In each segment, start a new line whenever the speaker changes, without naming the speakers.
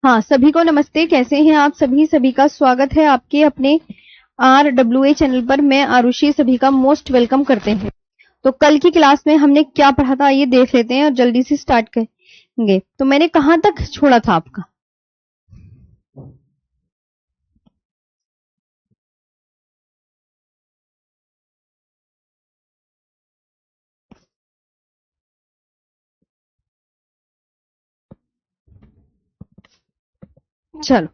हाँ, सभी को नमस्ते। कैसे हैं आप सभी? सभी का स्वागत है आपके अपने RWA चैनल पर। मैं आरुषि सभी का मोस्ट वेलकम करते हैं। तो कल की क्लास में हमने क्या पढ़ा था ये देख लेते हैं और जल्दी से स्टार्ट करेंगे। तो मैंने कहां तक छोड़ा था आपका? चलो,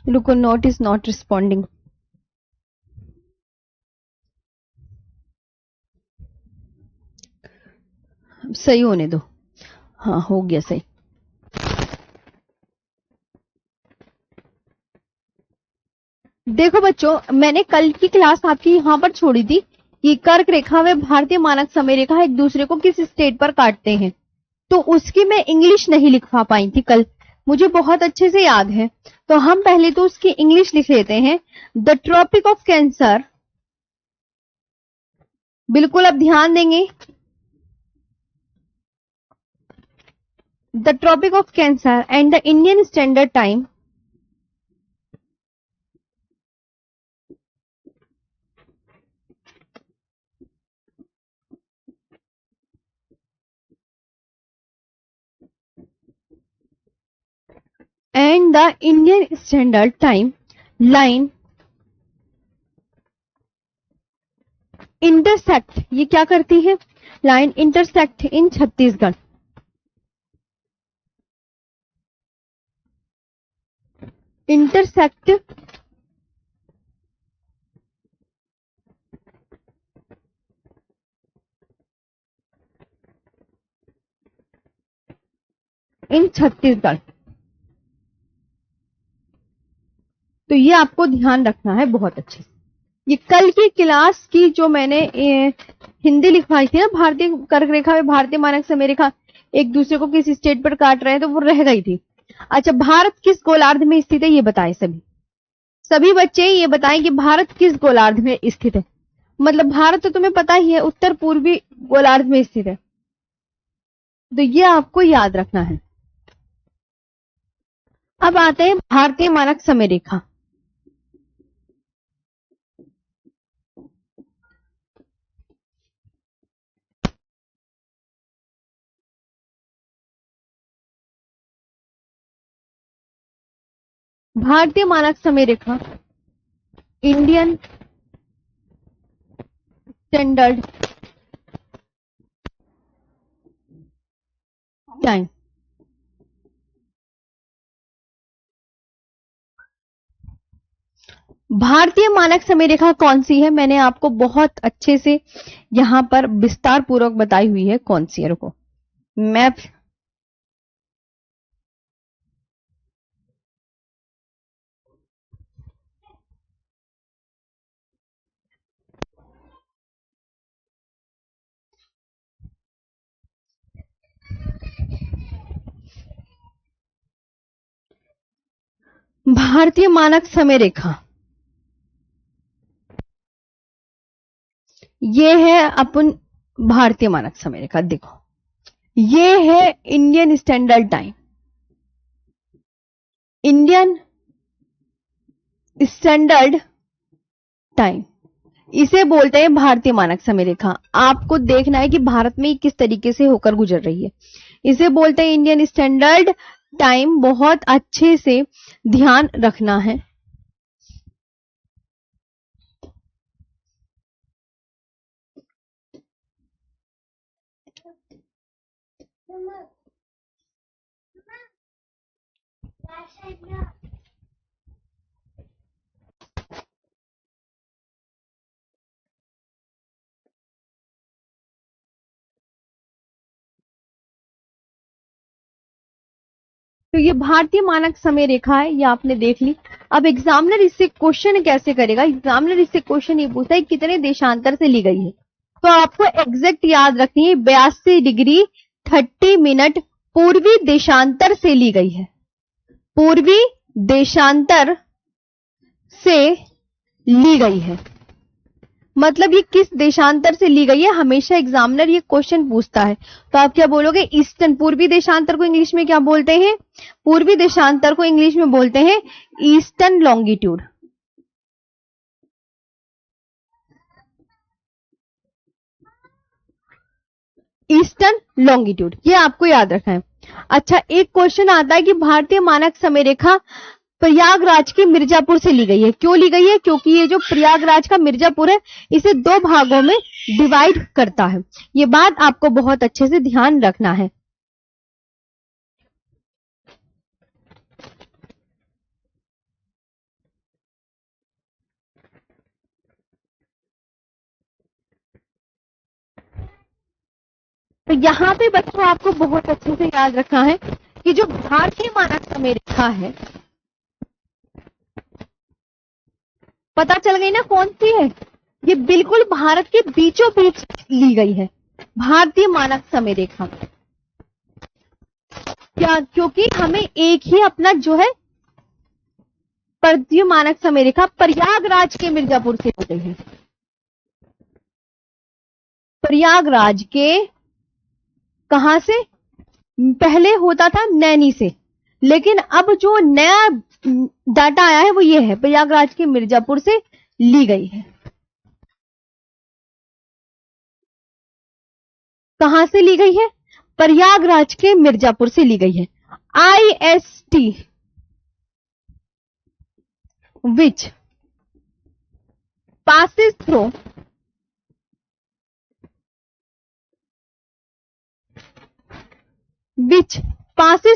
रुको, नोट इज नॉट रिस्पॉन्डिंग। सही होने दो। हाँ, हो गया सही। देखो बच्चों, मैंने कल की क्लास आपकी यहाँ पर छोड़ी थी कि कर्क रेखा व भारतीय मानक समय रेखा एक दूसरे को किस स्टेट पर काटते हैं। तो उसकी मैं इंग्लिश नहीं लिखवा पाई थी कल, मुझे बहुत अच्छे से याद है। तो हम पहले तो उसकी इंग्लिश लिख लेते हैं। द ट्रॉपिक ऑफ कैंसर, बिल्कुल अब ध्यान देंगे। The Tropic of Cancer and the Indian Standard Time and the Indian Standard Time line intersect. ये क्या करती है? Line intersect in Chhattisgarh. Intersect in Chhattisgarh. तो ये आपको ध्यान रखना है बहुत अच्छे से। ये कल की क्लास की जो मैंने हिंदी लिखवाई थी ना, भारतीय कर्क रेखा में भारतीय मानक समय रेखा एक दूसरे को किस स्टेट पर काट रहे हैं, तो वो रह गई थी। अच्छा, भारत किस गोलार्ध में स्थित है ये बताएं सभी। सभी बच्चे ये बताएं कि भारत किस गोलार्ध में स्थित है। मतलब भारत तो तुम्हें पता ही है, उत्तर पूर्वी गोलार्ध में स्थित है। तो ये आपको याद रखना है। अब आते हैं भारतीय मानक समय रेखा। भारतीय मानक समय रेखा, इंडियन स्टैंडर्ड टाइम। भारतीय मानक समय रेखा कौन सी है? मैंने आपको बहुत अच्छे से यहां पर विस्तार पूर्वक बताई हुई है कौन सी है। रुको, मैप। भारतीय मानक समय रेखा ये है अपन भारतीय मानक समय रेखा। देखो, ये है Indian Standard time. Indian Standard time इसे बोलते हैं भारतीय मानक समय रेखा। आपको देखना है कि भारत में किस तरीके से होकर गुजर रही है। इसे बोलते हैं इंडियन स्टैंडर्ड टाइम। बहुत अच्छे से ध्यान रखना है। तो ये भारतीय मानक समय रेखा है, ये आपने देख ली। अब एग्जामिनर इससे क्वेश्चन कैसे करेगा? एग्जामिनर इससे क्वेश्चन ये पूछता है कितने देशांतर से ली गई है। तो आपको एग्जैक्ट याद रखनी है, 82 डिग्री 30 मिनट पूर्वी देशांतर से ली गई है। पूर्वी देशांतर से ली गई है। मतलब ये किस देशांतर से ली गई है, हमेशा एग्जामिनर ये क्वेश्चन पूछता है। तो आप क्या बोलोगे, ईस्टर्न, पूर्वी देशांतर को इंग्लिश में क्या बोलते हैं, पूर्वी देशांतर को इंग्लिश में बोलते हैं ईस्टर्न लॉन्गिट्यूड। ईस्टर्न लॉन्गिट्यूड, ये आपको याद रखना है। अच्छा, एक क्वेश्चन आता है कि भारतीय मानक समय रेखा प्रयागराज के मिर्जापुर से ली गई है। क्यों ली गई है, क्योंकि ये जो प्रयागराज का मिर्जापुर है इसे 2 भागों में डिवाइड करता है। ये बात आपको बहुत अच्छे से ध्यान रखना है। तो यहाँ पे बच्चों आपको बहुत अच्छे से याद रखना है कि जो भारतीय मानक समय रेखा है, पता चल गई ना कौन सी है, ये बिल्कुल भारत के बीचों बीच ली गई है भारतीय मानक समय रेखा। क्या, क्योंकि हमें एक ही अपना जो है भारतीय मानक समय रेखा प्रयागराज के मिर्जापुर से हो गई है, प्रयागराज के कहां से, पहले होता था नैनी से, लेकिन अब जो नया डाटा आया है वो ये है प्रयागराज के मिर्जापुर से ली गई है। कहां से ली गई है, प्रयागराज के मिर्जापुर से ली गई है। IST which passes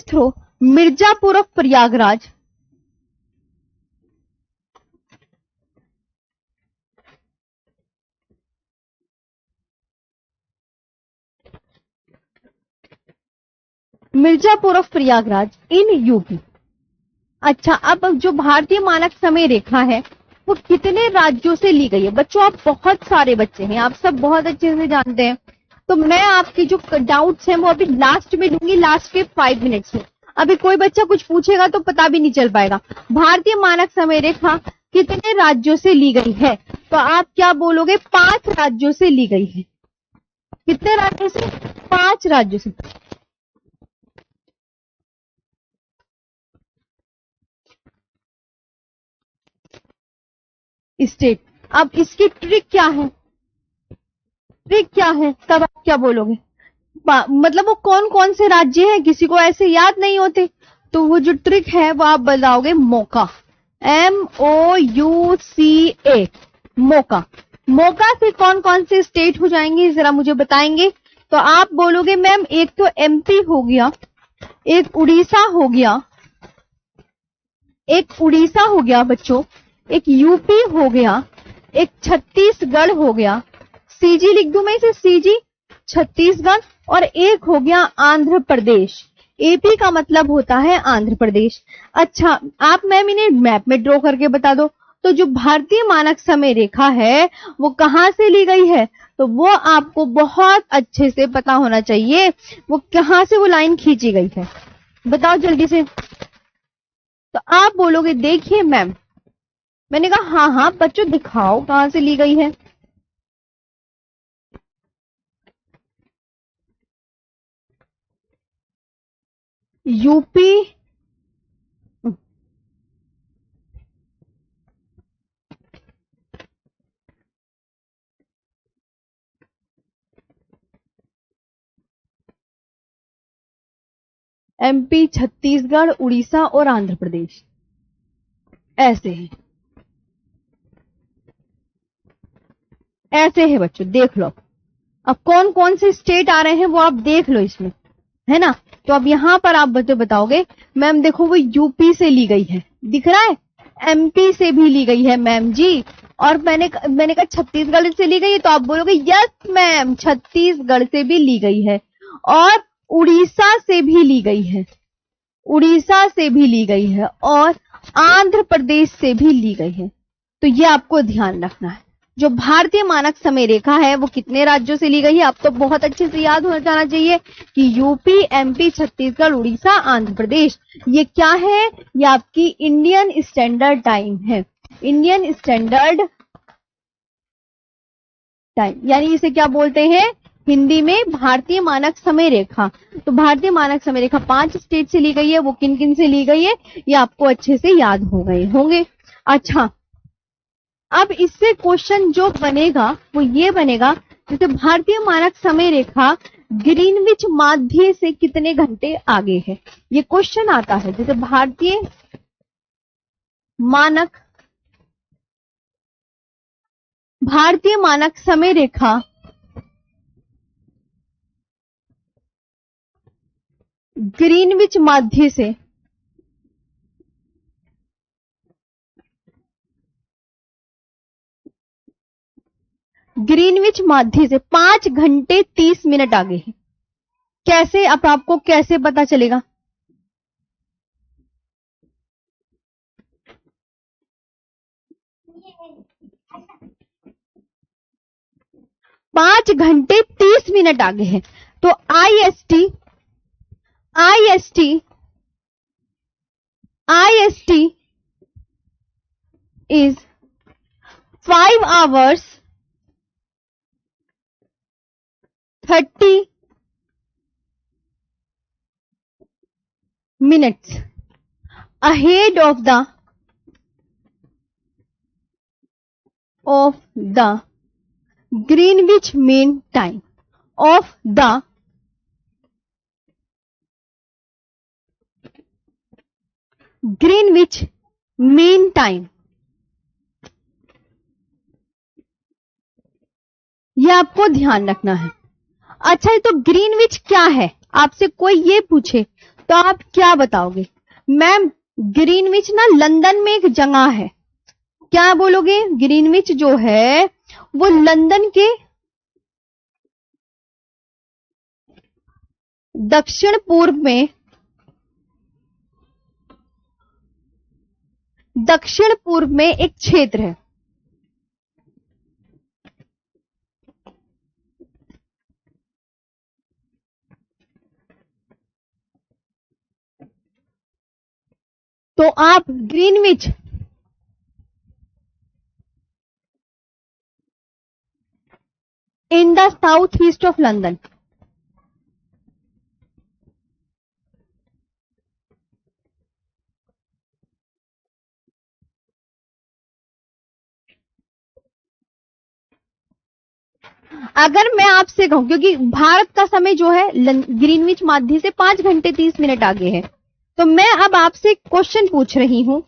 through Mirzapur of Prayagraj Mirzapur of Prayagraj in UP. अच्छा, अब जो भारतीय मानक समय रेखा है वो कितने राज्यों से ली गई है। बच्चों आप बहुत सारे बच्चे हैं, आप सब बहुत अच्छे से जानते हैं, तो मैं आपकी जो डाउट्स हैं वो अभी लास्ट में लूंगी, लास्ट के 5 मिनट्स में। अभी कोई बच्चा कुछ पूछेगा तो पता भी नहीं चल पाएगा। भारतीय मानक समय रेखा कितने राज्यों से ली गई है, तो आप क्या बोलोगे, 5 राज्यों से ली गई है। कितने राज्यों से, 5 राज्यों से। स्टेट। अब इसकी ट्रिक क्या है, ट्रिक क्या है, तब आप क्या बोलोगे, मतलब वो कौन कौन से राज्य हैं, किसी को ऐसे याद नहीं होते, तो वो जो ट्रिक है वो आप बताओगे मौका, MOUCA, मौका। मौका से कौन कौन से स्टेट हो जाएंगे जरा मुझे बताएंगे। तो आप बोलोगे मैम एक तो MP हो गया, एक उड़ीसा हो गया, एक उड़ीसा हो गया बच्चों, एक यूपी हो गया, एक छत्तीसगढ़ हो गया, CG लिख दूं मैं इसे, CG छत्तीसगढ़, और एक हो गया आंध्र प्रदेश। AP का मतलब होता है आंध्र प्रदेश। अच्छा, आप मैम इन्हें मैप में ड्रॉ करके बता दो। तो जो भारतीय मानक समय रेखा है वो कहां से ली गई है, तो वो आपको बहुत अच्छे से पता होना चाहिए, वो कहां से वो लाइन खींची गई है, बताओ जल्दी से। तो आप बोलोगे देखिए मैम, मैंने कहा हाँ हाँ बच्चों दिखाओ कहां से ली गई है। यूपी, MP, छत्तीसगढ़, उड़ीसा और आंध्र प्रदेश, ऐसे है, ऐसे है बच्चों, देख लो। अब कौन कौन से स्टेट आ रहे हैं वो आप देख लो इसमें, है ना। तो अब यहां पर आप बच्चे बताओगे मैम देखो वो यूपी से ली गई है, दिख रहा है, MP से भी ली गई है मैम जी, और मैंने कहा छत्तीसगढ़ से ली गई है, तो आप बोलोगे यस मैम छत्तीसगढ़ से भी ली गई है, और उड़ीसा से भी ली गई है, उड़ीसा से भी ली गई है, और आंध्र प्रदेश से भी ली गई है। तो ये आपको ध्यान रखना है, जो भारतीय मानक समय रेखा है वो कितने राज्यों से ली गई है, आपको बहुत अच्छे से याद हो जाना चाहिए कि यूपी, MP, छत्तीसगढ़, उड़ीसा, आंध्र प्रदेश। ये क्या है, ये आपकी इंडियन स्टैंडर्ड टाइम है, इंडियन स्टैंडर्ड टाइम, यानी इसे क्या बोलते हैं हिंदी में भारतीय मानक समय रेखा। तो भारतीय मानक समय रेखा 5 स्टेट से ली गई है, वो किन किन से ली गई है ये आपको अच्छे से याद हो गए होंगे। अच्छा, अब इससे क्वेश्चन जो बनेगा वो ये बनेगा, जैसे भारतीय मानक समय रेखा ग्रीनविच माध्य से कितने घंटे आगे है, ये क्वेश्चन आता है। जैसे भारतीय मानक समय रेखा ग्रीनविच माध्य से ग्रीनविच माध्य से 5 घंटे 30 मिनट आगे है। कैसे, अब आपको कैसे पता चलेगा? पांच घंटे 30 मिनट आगे है, तो IST is 5 hours 30 minutes ahead of the Greenwich Mean Time of the Greenwich Mean Time। ये आपको ध्यान रखना है। अच्छा, तो ग्रीनविच क्या है? आपसे कोई ये पूछे तो आप क्या बताओगे? मैम ग्रीनविच ना लंदन में एक जगह है। क्या बोलोगे? ग्रीनविच जो है वो लंदन के दक्षिण पूर्व में एक क्षेत्र है। तो आप Greenwich in the south east of London, अगर मैं आपसे कहूं, क्योंकि भारत का समय जो है ग्रीनविच माध्य से 5 घंटे 30 मिनट आगे है, तो मैं अब आपसे क्वेश्चन पूछ रही हूं,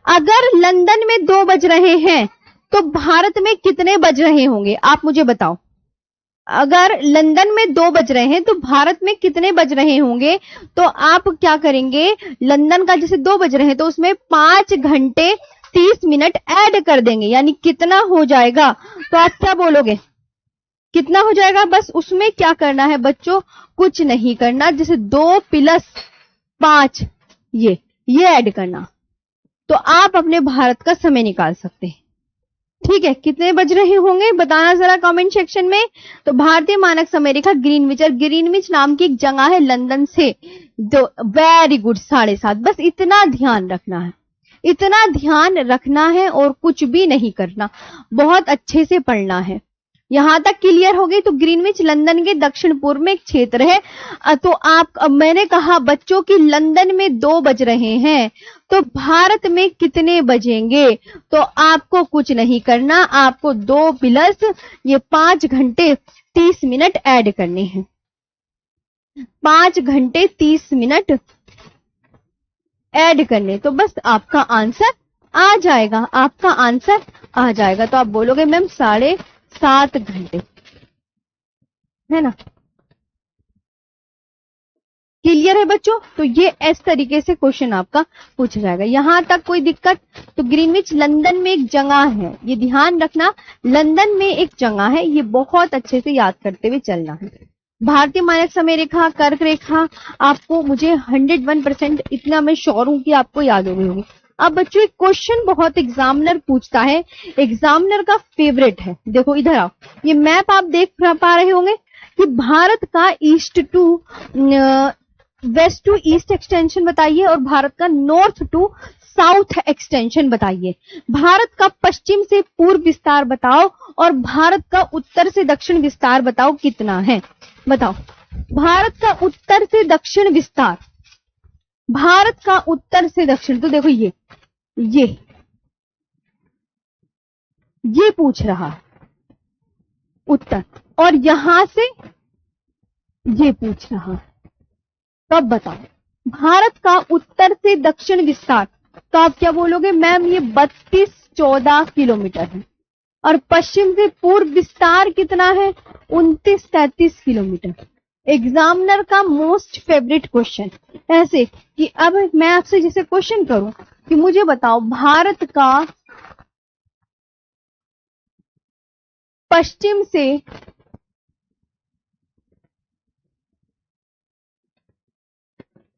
अगर लंदन में 2 बज रहे हैं तो भारत में कितने बज रहे होंगे? आप मुझे बताओ। अगर लंदन में 2 बज रहे हैं तो भारत में कितने बज रहे होंगे? तो आप क्या करेंगे, लंदन का जैसे 2 बज रहे हैं तो उसमें 5 घंटे 30 मिनट ऐड कर देंगे, यानी कितना हो जाएगा? तो आप क्या बोलोगे, कितना हो जाएगा? बस उसमें क्या करना है बच्चों, कुछ नहीं करना, जैसे 2 + 5 ये ऐड करना, तो आप अपने भारत का समय निकाल सकते हैं। ठीक है, कितने बज रहे होंगे बताना जरा कमेंट सेक्शन में। तो भारतीय मानक समय रेखा ग्रीनविच नाम की एक जगह है लंदन से, तो वेरी गुड 7:30। बस इतना ध्यान रखना है, इतना ध्यान रखना है और कुछ भी नहीं करना, बहुत अच्छे से पढ़ना है। यहां तक क्लियर हो गई? तो ग्रीनविच लंदन के दक्षिण पूर्व में एक क्षेत्र है। तो मैंने कहा बच्चों की लंदन में 2 बज रहे हैं तो भारत में कितने बजेंगे? तो आपको कुछ नहीं करना, आपको 2 + ये 5 घंटे 30 मिनट ऐड करने हैं। 5 घंटे 30 मिनट ऐड करने, तो बस आपका आंसर आ जाएगा, आपका आंसर आ जाएगा। तो आप बोलोगे मैम 7.5 घंटे, है ना? क्लियर है बच्चों? तो ये इस तरीके से क्वेश्चन आपका पूछा जाएगा। यहां तक कोई दिक्कत? तो ग्रीनविच लंदन में एक जगह है, ये ध्यान रखना, लंदन में एक जगह है, ये बहुत अच्छे से याद करते हुए चलना है। भारतीय मानक समय रेखा, कर्क रेखा आपको, मुझे 101% इतना मैं श्योर हूं कि आपको याद हो गई होगी। अब बच्चों एक क्वेश्चन बहुत एग्जामिनर पूछता है, एग्जामिनर का फेवरेट है। देखो इधर आओ, ये मैप आप देख पा रहे होंगे कि भारत का east to west to east extension बताइए और भारत का नॉर्थ टू साउथ एक्सटेंशन बताइए। भारत का पश्चिम से पूर्व विस्तार बताओ और भारत का उत्तर से दक्षिण विस्तार बताओ कितना है। बताओ भारत का उत्तर से दक्षिण विस्तार, भारत का उत्तर से दक्षिण, तो देखो ये पूछ रहा है उत्तर, और यहां से ये पूछ रहा है। तब बताओ भारत का उत्तर से दक्षिण विस्तार, तो आप क्या बोलोगे मैम ये 32-14 किलोमीटर है, और पश्चिम से पूर्व विस्तार कितना है 29-33 किलोमीटर। एग्जामिनर का मोस्ट फेवरेट क्वेश्चन, ऐसे कि अब मैं आपसे जैसे क्वेश्चन करूं कि मुझे बताओ भारत का पश्चिम से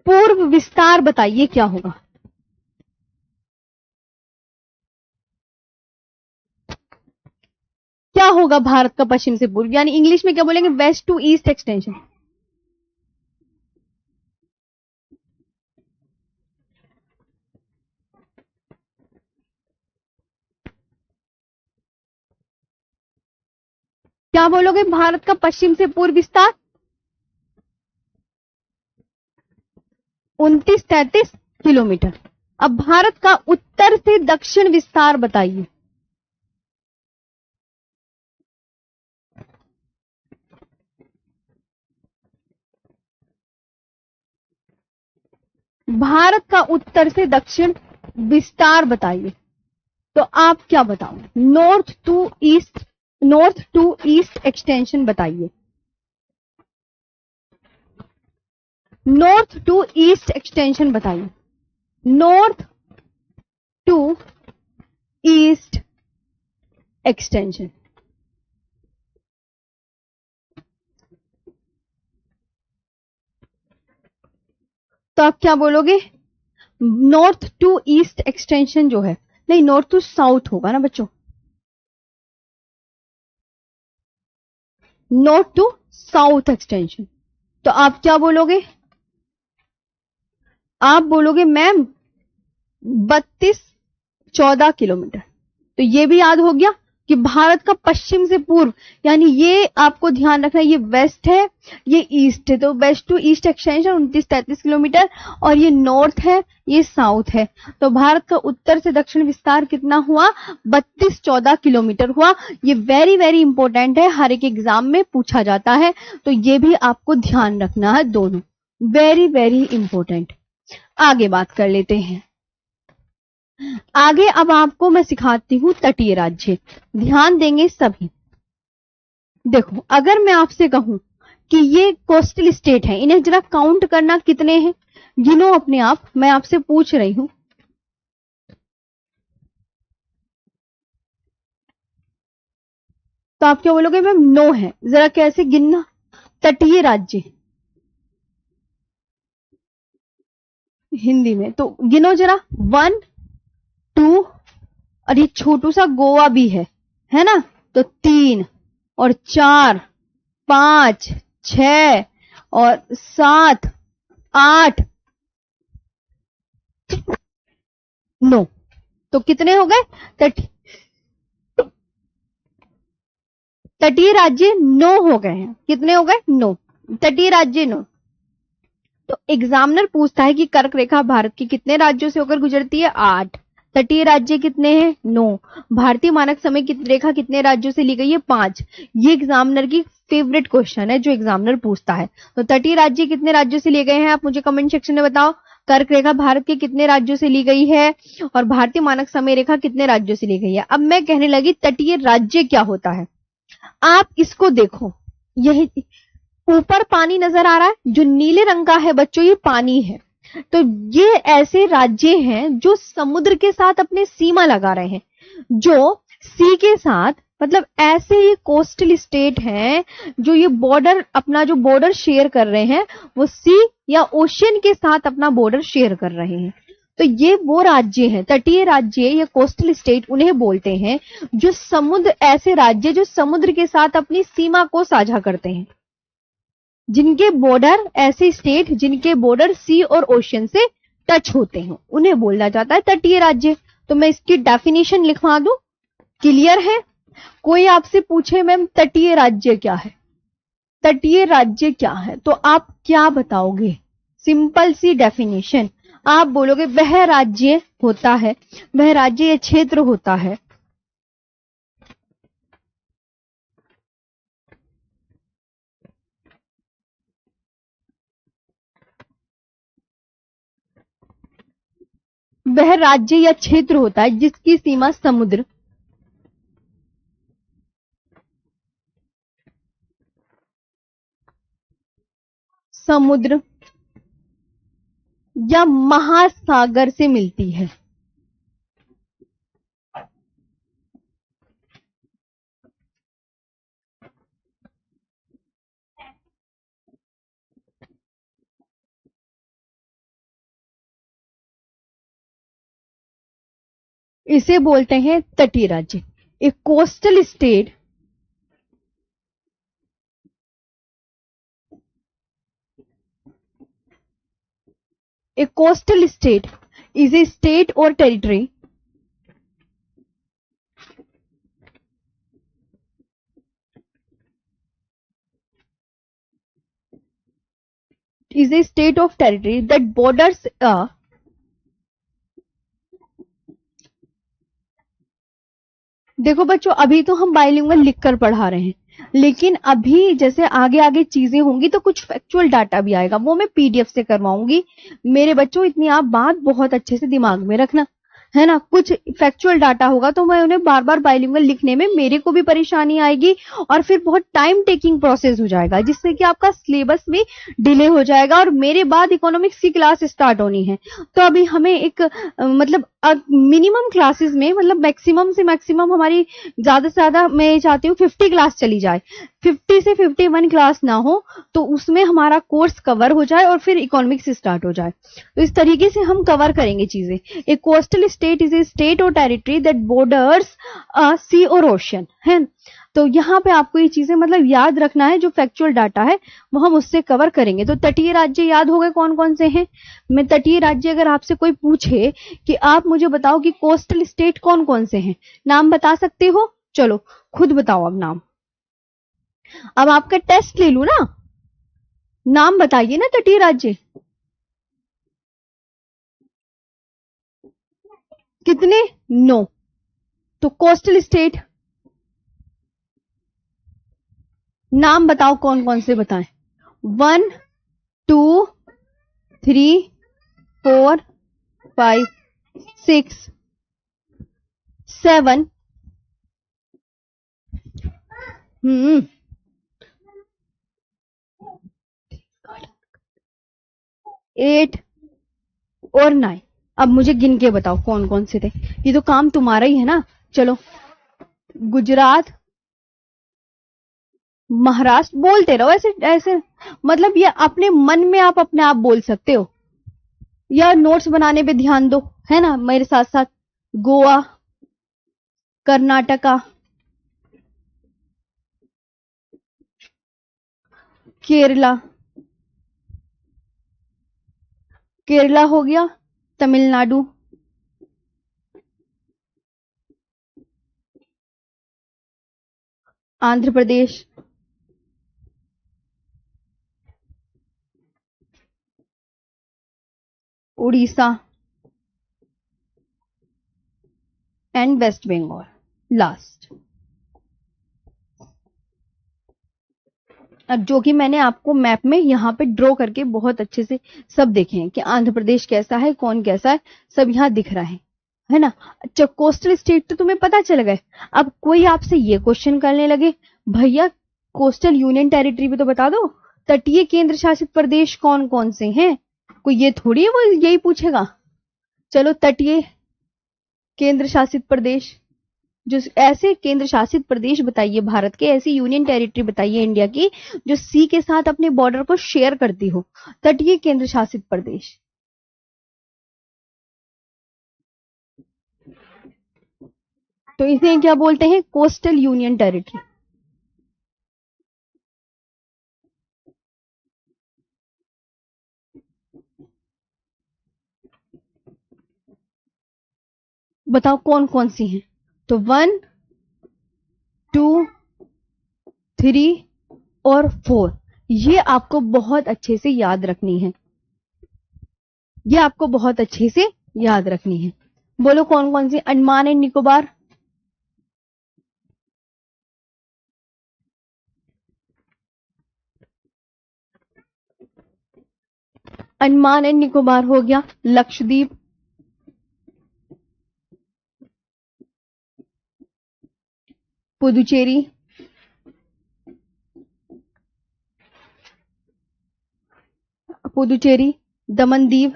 पूर्व विस्तार बताइए क्या होगा। क्या होगा भारत का पश्चिम से पूर्व, यानी इंग्लिश में क्या बोलेंगे, वेस्ट टू ईस्ट एक्सटेंशन। क्या बोलोगे भारत का पश्चिम से पूर्व विस्तार 29-33 किलोमीटर। अब भारत का उत्तर से दक्षिण विस्तार बताइए। भारत का उत्तर से दक्षिण विस्तार बताइए, तो आप क्या बताओ, नॉर्थ टू ईस्ट एक्सटेंशन बताइए। नॉर्थ टू ईस्ट एक्सटेंशन बताइए, नॉर्थ टू ईस्ट एक्सटेंशन। तो आप क्या बोलोगे, नॉर्थ टू ईस्ट एक्सटेंशन जो है, नहीं नॉर्थ टू साउथ होगा ना बच्चों, नॉर्थ टू साउथ एक्सटेंशन। तो आप क्या बोलोगे, आप बोलोगे मैम 32-14 किलोमीटर। तो ये भी याद हो गया कि भारत का पश्चिम से पूर्व, यानी ये आपको ध्यान रखना है, ये वेस्ट है ये ईस्ट है, तो west to east extension 29-33 kilometre, और ये नॉर्थ है ये साउथ है। तो भारत का उत्तर से दक्षिण विस्तार कितना हुआ, 32-14 किलोमीटर हुआ। ये वेरी वेरी इंपॉर्टेंट है, हर एक एग्जाम में पूछा जाता है, तो ये भी आपको ध्यान रखना है, दोनों वेरी वेरी इंपॉर्टेंट। आगे बात कर लेते हैं। आगे अब आपको मैं सिखाती हूं तटीय राज्य, ध्यान देंगे सभी। देखो अगर मैं आपसे कहूं कि ये कोस्टल स्टेट है, इन्हें जरा काउंट करना कितने हैं, गिनो अपने आप, मैं आपसे पूछ रही हूं। तो आप क्या बोलोगे मैम 9 है, जरा कैसे गिनना तटीय राज्य हिंदी में, तो गिनो जरा 1 2, और ये छोटू सा गोवा भी है ना, तो 3 और 4 5 6 और 7 8 9, तो कितने हो गए, तटीय राज्य 9 हो गए हैं। कितने हो गए, 9 तटीय राज्य 9। तो एग्जामिनर पूछता है कि कर्क रेखा भारत की कितने राज्यों से होकर गुजरती है, 8। तटीय राज्य कितने हैं, 9। भारतीय मानक समय की रेखा कितने राज्यों से ली गई है, 5। ये एग्जामिनर की फेवरेट क्वेश्चन है जो एग्जामिनर पूछता है। तो तटीय राज्य कितने राज्यों से लिए गए हैं, आप मुझे कमेंट सेक्शन में बताओ। कर्क रेखा भारत के कितने राज्यों से ली गई है, और भारतीय मानक समय रेखा कितने राज्यों से ली गई है। अब मैं कहने लगी तटीय राज्य क्या होता है। आप इसको देखो, यही ऊपर पानी नजर आ रहा है, जो नीले रंग का है बच्चों ये पानी है। तो ये ऐसे राज्य हैं जो समुद्र के साथ अपने सीमा लगा रहे हैं, जो सी के साथ, मतलब ऐसे ये कोस्टल स्टेट हैं जो ये बॉर्डर, अपना जो बॉर्डर शेयर कर रहे हैं वो सी या ओशियन के साथ अपना बॉर्डर शेयर कर रहे हैं। तो ये वो राज्य हैं, तटीय राज्य या कोस्टल स्टेट उन्हें बोलते हैं, जो समुद्र, ऐसे राज्य जो समुद्र के साथ अपनी सीमा को साझा करते हैं, जिनके बॉर्डर, ऐसे स्टेट जिनके बॉर्डर सी और ओशियन से टच होते हैं उन्हें बोला जाता है तटीय राज्य। तो मैं इसकी डेफिनेशन लिखवा दूं, क्लियर है? कोई आपसे पूछे मैम तटीय राज्य क्या है, तटीय राज्य क्या है, तो आप क्या बताओगे? सिंपल सी डेफिनेशन, आप बोलोगे वह राज्य होता है, वह राज्य या क्षेत्र होता है वह राज्य या क्षेत्र होता है जिसकी सीमा समुद्र, समुद्र या महासागर से मिलती है। इसे बोलते हैं तटीय राज्य। एक coastal state A coastal state is a state or territory is a state of territory that borders a देखो बच्चों, अभी तो हम बाइलिंगुअल लिखकर पढ़ा रहे हैं, लेकिन अभी जैसे आगे आगे चीजें होंगी तो कुछ फैक्चुअल डाटा भी आएगा, वो मैं पीडीएफ से करवाऊंगी। मेरे बच्चों इतनी आप बात बहुत अच्छे से दिमाग में रखना, है ना? कुछ फैक्चुअल डाटा होगा तो मैं उन्हें बार बार बाइलिंगुअल लिखने में मेरे को भी परेशानी आएगी और फिर बहुत टाइम टेकिंग प्रोसेस हो जाएगा, जिससे कि आपका सिलेबस भी डिले हो जाएगा और मेरे बाद इकोनॉमिक्स की क्लास स्टार्ट होनी है। तो अभी हमें एक मतलब मिनिमम क्लासेस में, मतलब मैक्सिमम से मैक्सिमम हमारी ज्यादा से ज्यादा मैं चाहती हूँ 50 क्लास चली जाए, 50 से 51 क्लास ना हो तो उसमें हमारा कोर्स कवर हो जाए और फिर इकोनॉमिक्स स्टार्ट हो जाए। तो इस तरीके से हम कवर करेंगे चीजें। A coastal state is a state और territory that borders a sea और ओशन, है। तो यहाँ पे आपको ये चीजें मतलब याद रखना है, जो फैक्चुअल डाटा है वो हम उससे कवर करेंगे। तो तटीय राज्य याद हो गए कौन कौन से हैं? मैं तटीय राज्य अगर आपसे कोई पूछे कि आप मुझे बताओ कि कोस्टल स्टेट कौन कौन से हैं, नाम बता सकते हो? चलो खुद बताओ अब नाम। अब आपका टेस्ट ले लू ना, नाम बताइए ना तटीय राज्य। कितने? 9। तो कोस्टल स्टेट नाम बताओ कौन कौन से बताएं। 1 2 3 4 5 6 7 8 और 9। अब मुझे गिन के बताओ कौन कौन से थे, ये तो काम तुम्हारा ही है ना। चलो, गुजरात, महाराष्ट्र, बोलते रहो ऐसे ऐसे, मतलब ये अपने मन में आप अपने आप बोल सकते हो या नोट्स बनाने पे ध्यान दो, है ना, मेरे साथ साथ। गोवा, कर्नाटका, केरला, केरला हो गया, तमिलनाडु, आंध्र प्रदेश, उड़ीसा एंड वेस्ट बंगाल लास्ट। अब जो कि मैंने आपको मैप में यहाँ पे ड्रॉ करके बहुत अच्छे से सब देखे हैं कि आंध्र प्रदेश कैसा है, कौन कैसा है, सब यहाँ दिख रहा है ना। अच्छा, कोस्टल स्टेट तो तुम्हें पता चल गए। अब कोई आपसे ये क्वेश्चन करने लगे, भैया कोस्टल यूनियन टेरिटरी भी तो बता दो, तटीय केंद्र शासित प्रदेश कौन कौन से हैं। कोई ये थोड़ी है वो यही पूछेगा। चलो, तटीय केंद्र शासित प्रदेश, जो ऐसे केंद्र शासित प्रदेश बताइए भारत के, ऐसी यूनियन टेरिटरी बताइए इंडिया की जो सी के साथ अपने बॉर्डर को शेयर करती हो, तटीय केंद्र शासित प्रदेश। तो इसे क्या बोलते हैं? Coastal union territory. बताओ कौन कौन सी हैं? तो 1, 2, 3 और 4, ये आपको बहुत अच्छे से याद रखनी है। ये आपको बहुत अच्छे से याद रखनी है। बोलो कौन कौन सी? अंडमान एंड निकोबार, अंडमान एंड निकोबार हो गया, लक्षद्वीप, पुदुचेरी, पुदुचेरी, दमन दीव,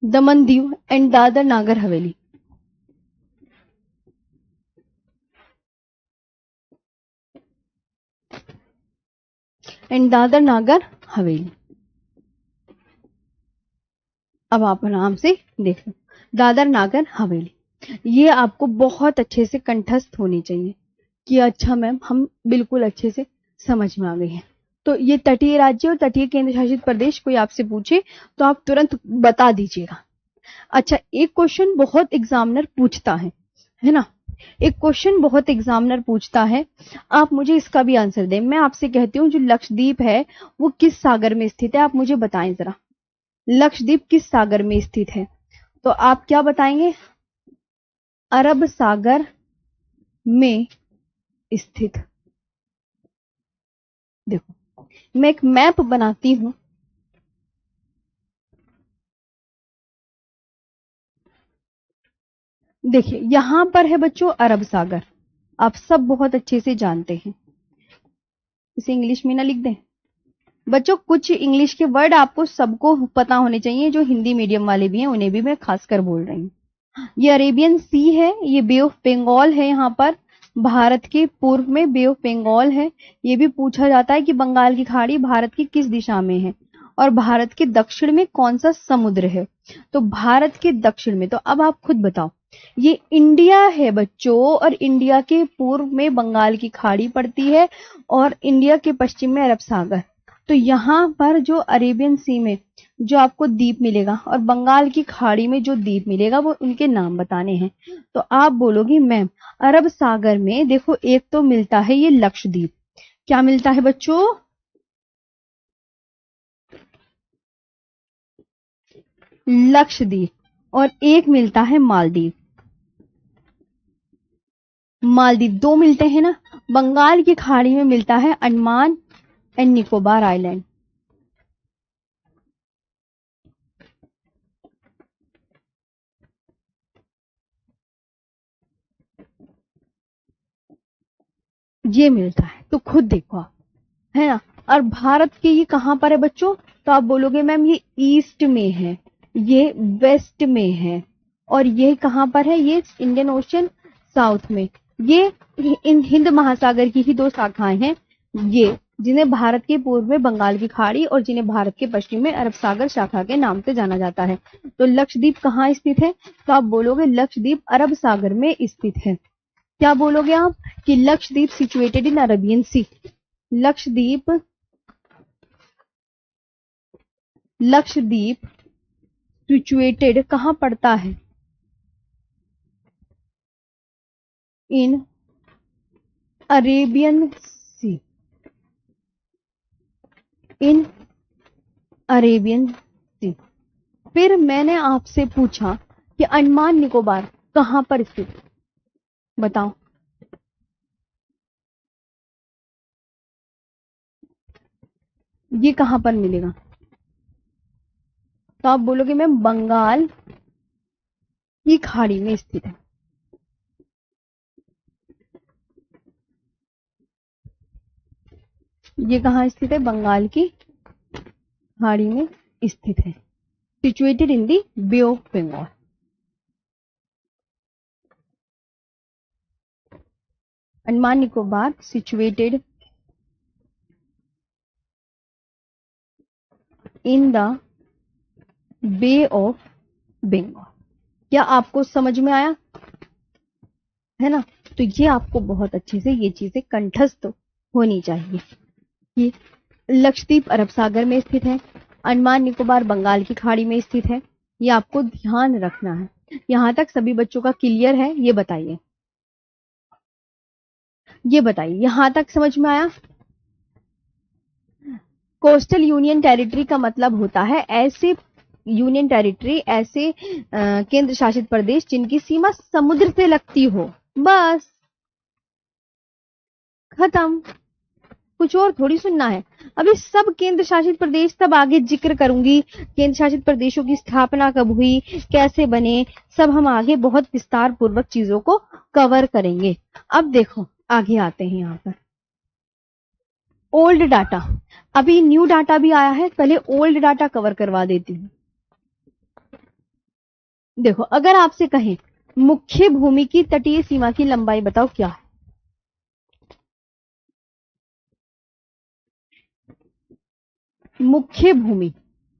दमन दीव एंड दादर नागर हवेली। एंड दादर नागर हवेली। अब आप आराम से देखो, दादर नागर हवेली, ये आपको बहुत अच्छे से कंठस्थ होनी चाहिए कि अच्छा मैम हम बिल्कुल अच्छे से समझ में आ गई है। तो ये तटीय राज्य और तटीय केंद्र शासित प्रदेश कोई आपसे पूछे तो आप तुरंत बता दीजिएगा। अच्छा, एक क्वेश्चन बहुत एग्जामिनर पूछता है ना, एक क्वेश्चन बहुत एग्जामिनर पूछता है, आप मुझे इसका भी आंसर दें। मैं आपसे कहती हूँ जो लक्षद्वीप है वो किस सागर में स्थित है, आप मुझे बताएं जरा, लक्षद्वीप किस सागर में स्थित है? तो आप क्या बताएंगे? अरब सागर में स्थित। देखो मैं एक मैप बनाती हूं, देखिए यहां पर है बच्चों अरब सागर, आप सब बहुत अच्छे से जानते हैं। इसे इंग्लिश में ना लिख दें बच्चों, कुछ इंग्लिश के वर्ड आपको सबको पता होने चाहिए, जो हिंदी मीडियम वाले भी हैं उन्हें भी मैं खासकर बोल रही हूँ। ये अरेबियन सी है, ये बे ऑफ बंगाल है, यहाँ पर भारत के पूर्व में बे ऑफ बंगाल है। ये भी पूछा जाता है कि बंगाल की खाड़ी भारत की किस दिशा में है और भारत के दक्षिण में कौन सा समुद्र है? तो भारत के दक्षिण में। तो अब आप खुद बताओ, ये इंडिया है बच्चों और इंडिया के पूर्व में बंगाल की खाड़ी पड़ती है और इंडिया के पश्चिम में अरब सागर। तो यहाँ पर जो अरेबियन सी में जो आपको द्वीप मिलेगा और बंगाल की खाड़ी में जो द्वीप मिलेगा वो उनके नाम बताने हैं। तो आप बोलोगी मैम अरब सागर में देखो एक तो मिलता है ये लक्षद्वीप, क्या मिलता है बच्चों? लक्षद्वीप, और एक मिलता है मालदीव। मालदीव दो मिलते हैं ना। बंगाल की खाड़ी में मिलता है अंडमान एंड निकोबार आइलैंड। ये मिलता है, तो खुद देखो आप, है ना। और भारत के ये कहां पर है बच्चों? तो आप बोलोगे मैम ये ईस्ट में है, ये वेस्ट में है, और ये कहां पर है? ये इंडियन ओशन साउथ में। ये इन हिंद महासागर की ही दो शाखाएं हैं, ये जिन्हें भारत के पूर्व में बंगाल की खाड़ी और जिन्हें भारत के पश्चिम में अरब सागर शाखा के नाम से जाना जाता है। तो लक्षद्वीप कहाँ स्थित है? तो आप बोलोगे लक्षद्वीप अरब सागर में स्थित है। क्या बोलोगे आप? कि Lakshadweep situated in Arabian Sea. Lakshadweep, Lakshadweep situated कहां पड़ता है? In Arabian Sea, in Arabian Sea. फिर मैंने आपसे पूछा कि अंडमान निकोबार कहां पर स्थित, बताओ। ये कहां पर मिलेगा? तो आप बोलोगे मैम बंगाल की खाड़ी में स्थित है। ये कहां स्थित है? बंगाल की खाड़ी में स्थित है, situated in the Bay of Bengal. Andaman Nicobar situated in the Bay of Bengal. क्या आपको समझ में आया? है ना। तो ये आपको बहुत अच्छे से ये चीजें कंठस्थ होनी चाहिए कि लक्षद्वीप अरब सागर में स्थित है, अंडमान निकोबार बंगाल की खाड़ी में स्थित है। ये आपको ध्यान रखना है। यहां तक सभी बच्चों का क्लियर है? ये बताइए, ये बताइए, यहां तक समझ में आया? कोस्टल यूनियन टेरिटरी का मतलब होता है ऐसे यूनियन टेरिटरी, ऐसे केंद्र शासित प्रदेश जिनकी सीमा समुद्र से लगती हो। बस, खत्म। कुछ और थोड़ी सुनना है। अभी सब केंद्र शासित प्रदेश तब आगे जिक्र करूंगी, केंद्र शासित प्रदेशों की स्थापना कब हुई, कैसे बने, सब हम आगे बहुत विस्तार पूर्वक चीजों को कवर करेंगे। अब देखो आगे आते हैं यहां पर। ओल्ड डाटा, अभी न्यू डाटा भी आया है, पहले ओल्ड डाटा कवर करवा देती हूँ। देखो, अगर आपसे कहें मुख्य भूमि की तटीय सीमा की लंबाई बताओ क्या है? मुख्य भूमि,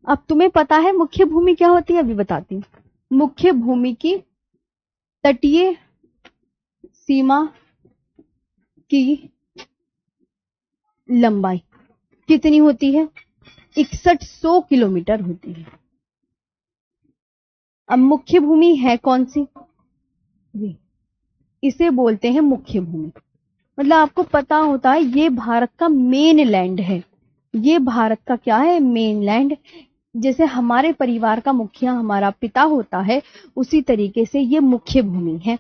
अब तुम्हें पता है मुख्य भूमि क्या होती है? अभी बताती हूँ। मुख्य भूमि की तटीय सीमा की लंबाई कितनी होती है? 6100 किलोमीटर होती है। अब मुख्य भूमि है कौन सी? इसे बोलते हैं मुख्य भूमि। मतलब आपको पता होता है ये भारत का मेन लैंड है। ये भारत का क्या है? Main land. जैसे हमारे परिवार का मुखिया हमारा पिता होता है, उसी तरीके से ये मुख्य भूमि है।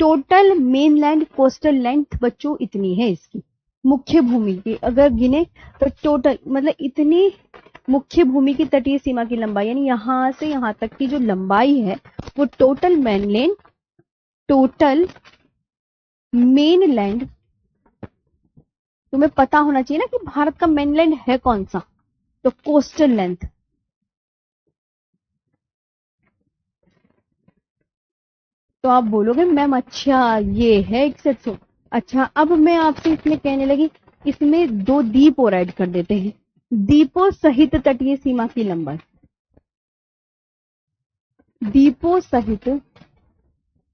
Total main land coastal length बच्चों इतनी है इसकी, मुख्य भूमि की अगर गिने तो टोटल मतलब इतनी मुख्य भूमि की तटीय सीमा की लंबाई, यानी यहां से यहां तक की जो लंबाई है वो टोटल मेनलैंड, टोटल मेनलैंड, तुम्हें पता होना चाहिए ना कि भारत का मेनलैंड है कौन सा, तो कोस्टल लेंथ। तो आप बोलोगे मैम अच्छा ये है 6100। अच्छा, अब मैं आपसे इसमें कहने लगी इसमें दो द्वीप और ऐड कर देते हैं, द्वीपों सहित तटीय सीमा की लंबाई, द्वीपों सहित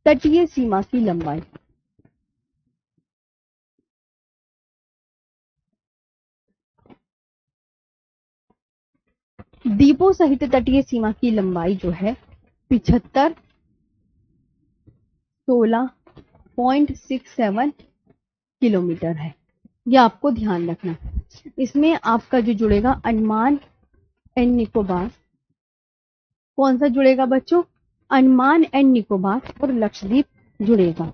तटीय सीमा की लंबाई। द्वीपों सहित तटीय सीमा की लंबाई जो है 7516.67 किलोमीटर है। यह आपको ध्यान रखना। इसमें आपका जो जुड़ेगा अंडमान एंड निकोबार, कौन सा जुड़ेगा बच्चों? अंडमान एंड निकोबार और लक्षद्वीप जुड़ेगा।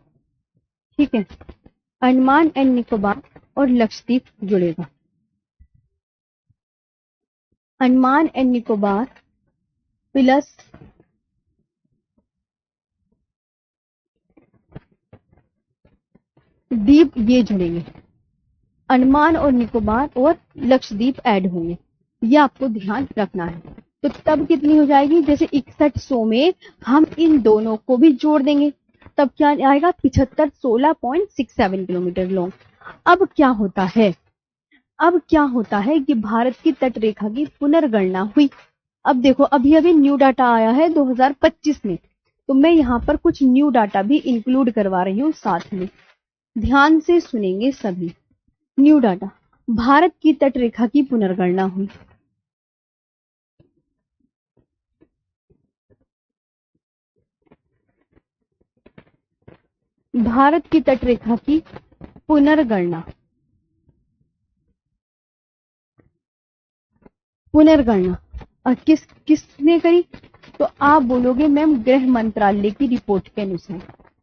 ठीक है, अंडमान एंड निकोबार और लक्षद्वीप जुड़ेगा। अंडमान एंड निकोबार प्लस द्वीप ये जुड़ेंगे, अंडमान और निकोबार और लक्षद्वीप ऐड होंगे। ये आपको ध्यान रखना है। तो तब कितनी हो जाएगी? जैसे 6100 में हम इन दोनों को भी जोड़ देंगे, तब क्या आएगा? 7516.67 किलोमीटर लॉन्ग। अब क्या होता है? अब क्या होता है कि भारत की तट रेखा की पुनर्गणना हुई। अब देखो अभी अभी न्यू डाटा आया है 2025 में, तो मैं यहाँ पर कुछ न्यू डाटा भी इंक्लूड करवा रही हूँ साथ में, ध्यान से सुनेंगे सभी। न्यू डाटा, भारत की तट रेखा की पुनर्गणना हुई। भारत की तट रेखा की पुनर्गणना, पुनर्गणना किसने करी? तो आप बोलोगे मैम गृह मंत्रालय की रिपोर्ट के अनुसार,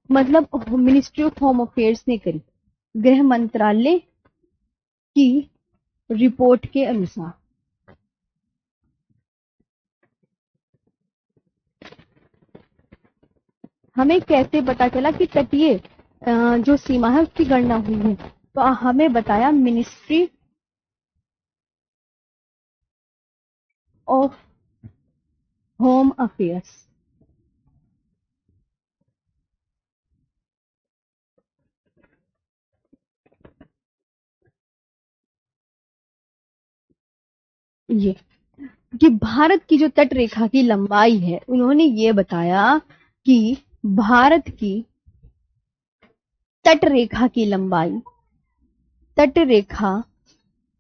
मतलब मिनिस्ट्री ऑफ होम अफेयर्स ने करी, गृह मंत्रालय की रिपोर्ट के अनुसार। हमें कैसे पता चला कि तटीय जो सीमा है उसकी गणना हुई है? तो हमें बताया मिनिस्ट्री ऑफ होम अफेयर्स। ये कि भारत की जो तट रेखा की लंबाई है, उन्होंने ये बताया कि भारत की तट रेखा की लंबाई, तट रेखा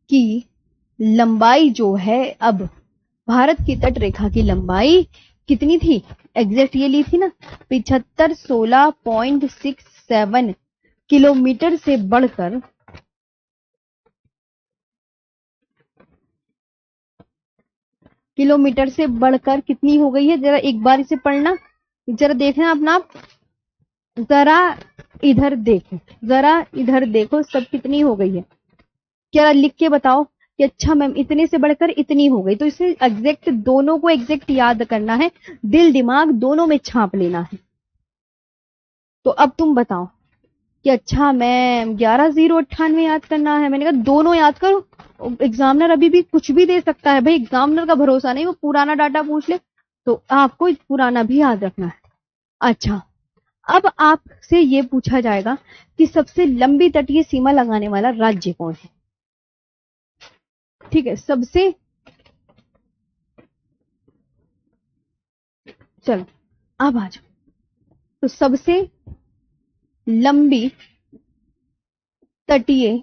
की लंबाई जो है अब भारत की तट रेखा की लंबाई कितनी थी? एग्जैक्ट ये ली थी ना, 7516.67 किलोमीटर से बढ़कर कितनी हो गई है? जरा एक बार इसे पढ़ना, जरा देखना अपना आप, जरा इधर देखो, सब कितनी हो गई है, क्या लिख के बताओ कि अच्छा मैम इतने से बढ़कर इतनी हो गई। तो इसे एग्जैक्ट, दोनों को एग्जैक्ट याद करना है, दिल दिमाग दोनों में छाप लेना है। तो अब तुम बताओ कि अच्छा मैम 11,098 याद करना है। मैंने कहा दोनों याद करो, एग्जामिनर अभी भी कुछ भी दे सकता है भाई, एग्जामिनर का भरोसा नहीं, वो पुराना डाटा पूछ ले, तो आपको पुराना भी याद रखना है। अच्छा, अब आपसे ये पूछा जाएगा कि सबसे लंबी तटीय सीमा लगाने वाला राज्य कौन है? ठीक है, चलो अब आ जाओ। तो सबसे लंबी तटीय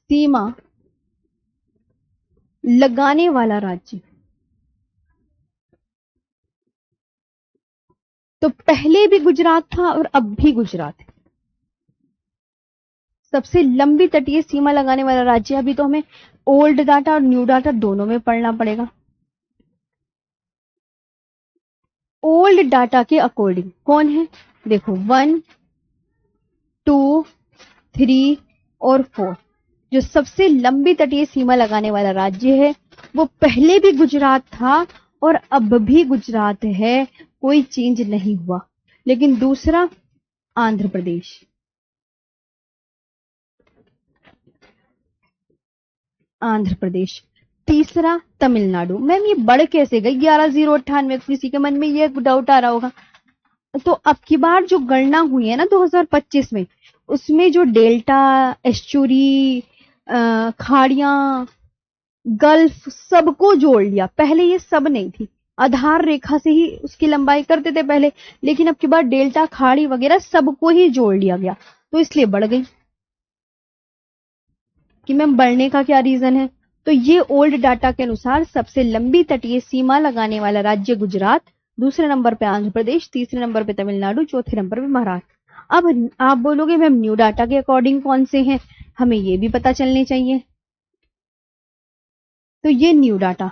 सीमा लगाने वाला राज्य, तो पहले भी गुजरात था और अब भी गुजरात है। सबसे लंबी तटीय सीमा लगाने वाला राज्य, अभी तो हमें ओल्ड डाटा और न्यू डाटा दोनों में पढ़ना पड़ेगा। ओल्ड डाटा के अकॉर्डिंग कौन है? देखो 1, 2, 3 और 4, जो सबसे लंबी तटीय सीमा लगाने वाला राज्य है वो पहले भी गुजरात था और अब भी गुजरात है, कोई चेंज नहीं हुआ। लेकिन दूसरा आंध्र प्रदेश, तीसरा तमिलनाडु। मैम ये बढ़ कैसे गई 11,098? किसी के मन में ये डाउट आ रहा होगा। तो अब की बार जो गणना हुई है ना 2025 में, उसमें जो डेल्टा, एस्चुरी, खाड़ियां, गल्फ, सबको जोड़ लिया। पहले ये सब नहीं थी, आधार रेखा से ही उसकी लंबाई करते थे पहले, लेकिन अब की बार डेल्टा, खाड़ी वगैरह सबको ही जोड़ लिया गया, तो इसलिए बढ़ गई। कि मैम बढ़ने का क्या रीजन है? तो ये ओल्ड डाटा के अनुसार सबसे लंबी तटीय सीमा लगाने वाला राज्य गुजरात, दूसरे नंबर पे आंध्र प्रदेश, तीसरे नंबर पे तमिलनाडु, चौथे नंबर पे महाराष्ट्र। अब आप बोलोगे मैम न्यू डाटा के अकॉर्डिंग कौन से हैं, हमें ये भी पता चलने चाहिए। तो ये न्यू डाटा,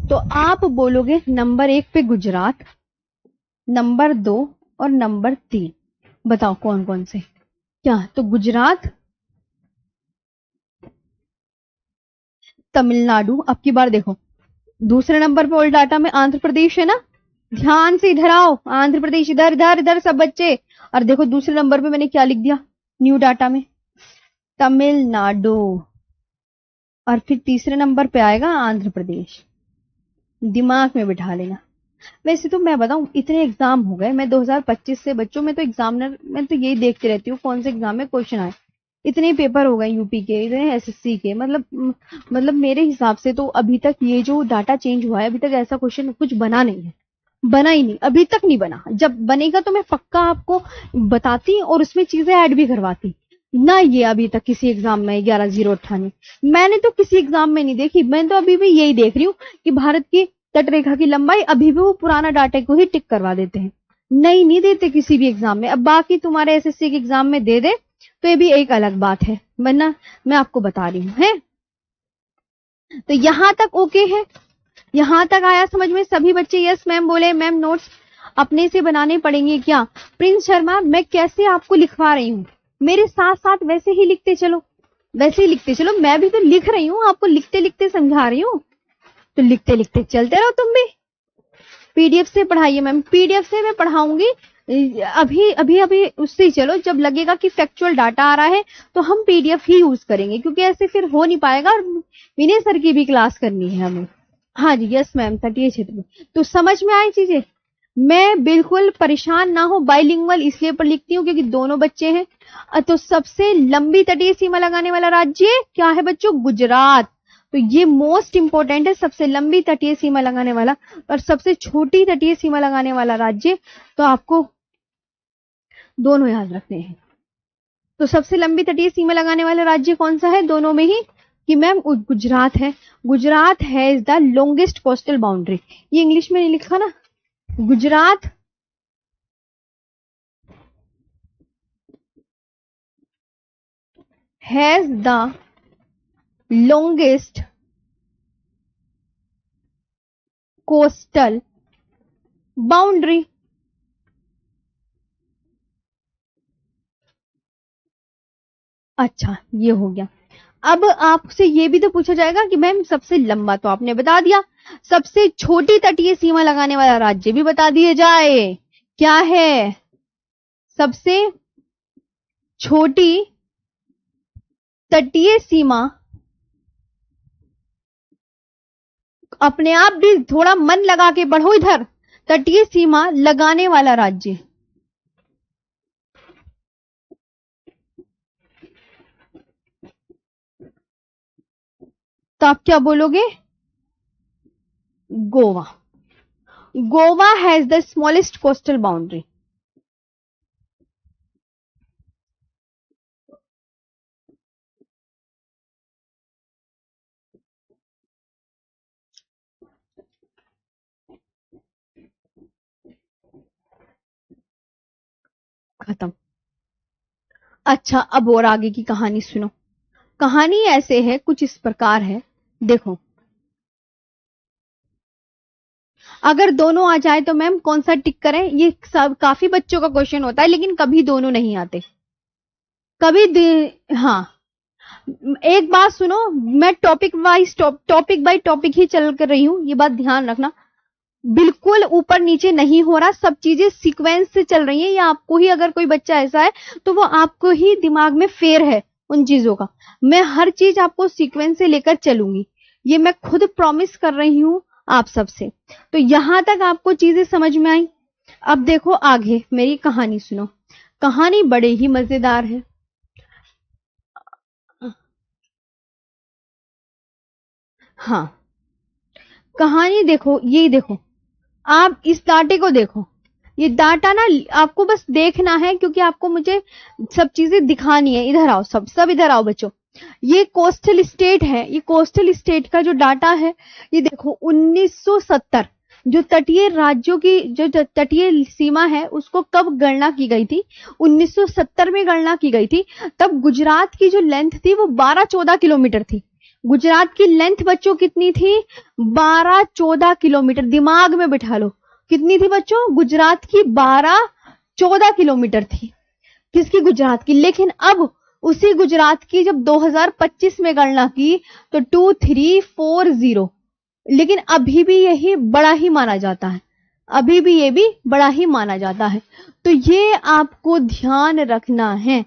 तो आप बोलोगे नंबर 1 पे गुजरात, नंबर 2 और नंबर 3, बताओ कौन कौन से? क्या? तो गुजरात, तमिलनाडु, अब की बार देखो दूसरे नंबर पे ओल्ड डाटा में आंध्र प्रदेश है ना, ध्यान से इधर आओ, आंध्र प्रदेश, इधर इधर इधर सब बच्चे। और देखो दूसरे नंबर पे मैंने क्या लिख दिया न्यू डाटा में, तमिलनाडु, और फिर तीसरे नंबर पे आएगा आंध्र प्रदेश। दिमाग में बिठा लेना। वैसे तो मैं बताऊं, इतने एग्जाम हो गए, मैं 2025 से बच्चों में तो एग्जामिनर, मैं तो यही देखती रहती हूँ कौन से एग्जाम में क्वेश्चन आए। इतने पेपर हो गए यूपी के, इतने एसएससी के, मतलब मेरे हिसाब से तो अभी तक ये जो डाटा चेंज हुआ है, अभी तक ऐसा क्वेश्चन कुछ बना नहीं है, बना ही नहीं, अभी तक नहीं बना। जब बनेगा तो मैं पक्का आपको बताती और उसमें चीजें ऐड भी करवाती ना। ये अभी तक किसी एग्जाम में 11,098 मैंने तो किसी एग्जाम में नहीं देखी। मैं तो अभी भी यही देख रही हूँ कि भारत की तट रेखा की लंबाई, अभी भी वो पुराना डाटा को ही टिक करवा देते हैं, नहीं देते किसी भी एग्जाम में। अब बाकी तुम्हारे एसएससी के एग्जाम में दे दे तो ये भी एक अलग बात है, वरना मैं आपको बता रही हूँ है। तो यहां तक ओके है, यहां तक आया समझ में सभी बच्चे? यस मैम बोले। मैम नोट्स अपने से बनाने पड़ेंगे क्या? प्रिंस शर्मा, मैं कैसे आपको लिखवा रही हूँ, मेरे साथ साथ वैसे ही लिखते चलो, मैं भी तो लिख रही हूँ, आपको लिखते लिखते समझा रही हूँ, तो लिखते लिखते चलते रहो तुम भी। पीडीएफ से पढ़ाइए मैम, पीडीएफ से मैं पढ़ाऊंगी, अभी अभी अभी उससे ही चलो। जब लगेगा कि फैक्चुअल डाटा आ रहा है तो हम पीडीएफ ही यूज करेंगे, क्योंकि ऐसे फिर हो नहीं पाएगा, और विनय सर की भी क्लास करनी है हमें। हाँ जी, यस मैम, तटीय क्षेत्र में। तो समझ में आई चीजें? मैं बिल्कुल परेशान ना हो, बाइलिंगुअल इसलिए पर लिखती हूँ क्योंकि दोनों बच्चे हैं। तो सबसे लंबी तटीय सीमा लगाने वाला राज्य क्या है बच्चों? गुजरात। तो ये मोस्ट इंपोर्टेंट है, सबसे लंबी तटीय सीमा लगाने वाला। और सबसे छोटी तटीय सीमा लगाने वाला राज्य, तो आपको दोनों याद रखने हैं। तो सबसे लंबी तटीय सीमा लगाने वाला राज्य कौन सा है दोनों में ही? कि मैम गुजरात है। Gujarat has the longest coastal boundary. ये इंग्लिश में नहीं लिखा ना, Gujarat has the longest coastal boundary. अच्छा, ये हो गया। अब आपसे ये भी तो पूछा जाएगा कि मैम सबसे लंबा तो आपने बता दिया, सबसे छोटी तटीय सीमा लगाने वाला राज्य भी बता दिया जाए। क्या है सबसे छोटी तटीय सीमा? अपने आप भी थोड़ा मन लगा के पढ़ो इधर। तटीय सीमा लगाने वाला राज्य, तो आप क्या बोलोगे? Goa. Goa has the smallest coastal boundary. खत्म। अच्छा, अब और आगे की कहानी सुनो। कहानी ऐसे है, कुछ इस प्रकार है, देखो। अगर दोनों आ जाए तो मैम कौन सा टिक करें? ये सब काफी बच्चों का क्वेश्चन होता है, लेकिन कभी दोनों नहीं आते, हाँ। एक बात सुनो, मैं टॉपिक बाय टॉपिक ही चल कर रही हूं, ये बात ध्यान रखना। बिल्कुल ऊपर नीचे नहीं हो रहा, सब चीजें सीक्वेंस से चल रही हैं। या आपको ही अगर कोई बच्चा ऐसा है तो वो आपको ही दिमाग में फेर है उन चीजों का। मैं हर चीज आपको सीक्वेंस से लेकर चलूंगी, ये मैं खुद प्रॉमिस कर रही हूं आप सबसे। तो यहां तक आपको चीजें समझ में आई। अब देखो आगे मेरी कहानी सुनो। कहानी बड़े ही मजेदार है। हाँ, कहानी देखो, ये देखो, आप इस डाटे को देखो। ये डाटा ना आपको बस देखना है, क्योंकि आपको मुझे सब चीजें दिखानी है। इधर आओ, सब सब इधर आओ बच्चों। ये कोस्टल स्टेट है, ये कोस्टल स्टेट का जो डाटा है, ये देखो 1970 जो तटीय राज्यों की जो तटीय सीमा है उसको कब गणना की गई थी? 1970 में गणना की गई थी। तब गुजरात की जो लेंथ थी वो 12-14 किलोमीटर थी। गुजरात की लेंथ बच्चों कितनी थी? 12-14 किलोमीटर। दिमाग में बिठा लो, कितनी थी बच्चों? गुजरात की 12-14 किलोमीटर थी। किसकी? गुजरात की। लेकिन अब उसी गुजरात की जब 2025 में गणना की तो 2340, लेकिन अभी भी यही बड़ा ही माना जाता है। अभी भी ये भी बड़ा ही माना जाता है। तो ये आपको ध्यान रखना है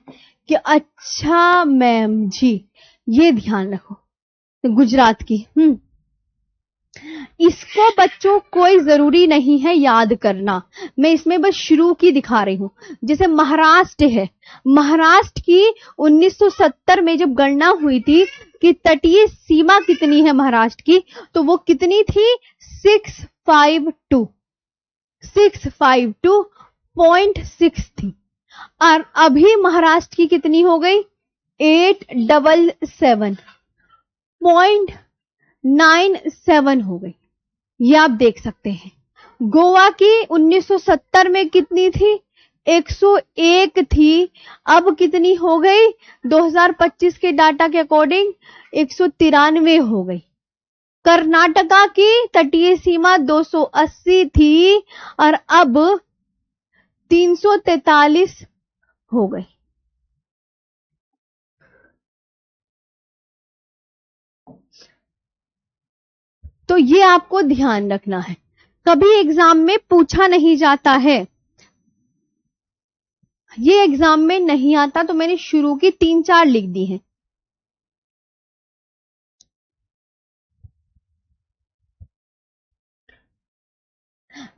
कि अच्छा मैम जी, ये ध्यान रखो गुजरात की। इसको बच्चों कोई जरूरी नहीं है याद करना, मैं इसमें बस शुरू की दिखा रही हूं। जैसे महाराष्ट्र है, महाराष्ट्र की 1970 में जब गणना हुई थी कि तटीय सीमा कितनी है महाराष्ट्र की, तो वो कितनी थी? 652, 652.6 थी। और अभी महाराष्ट्र की कितनी हो गई? 877.97 हो गई। ये आप देख सकते हैं। गोवा की 1970 में कितनी थी? 101 थी। अब कितनी हो गई? 2025 के डाटा के अकॉर्डिंग 193 हो गई। कर्नाटका की तटीय सीमा 280 थी और अब 343 हो गई। तो ये आपको ध्यान रखना है, कभी एग्जाम में पूछा नहीं जाता है। ये एग्जाम में नहीं आता, तो मैंने शुरू की 3-4 लिख दी है।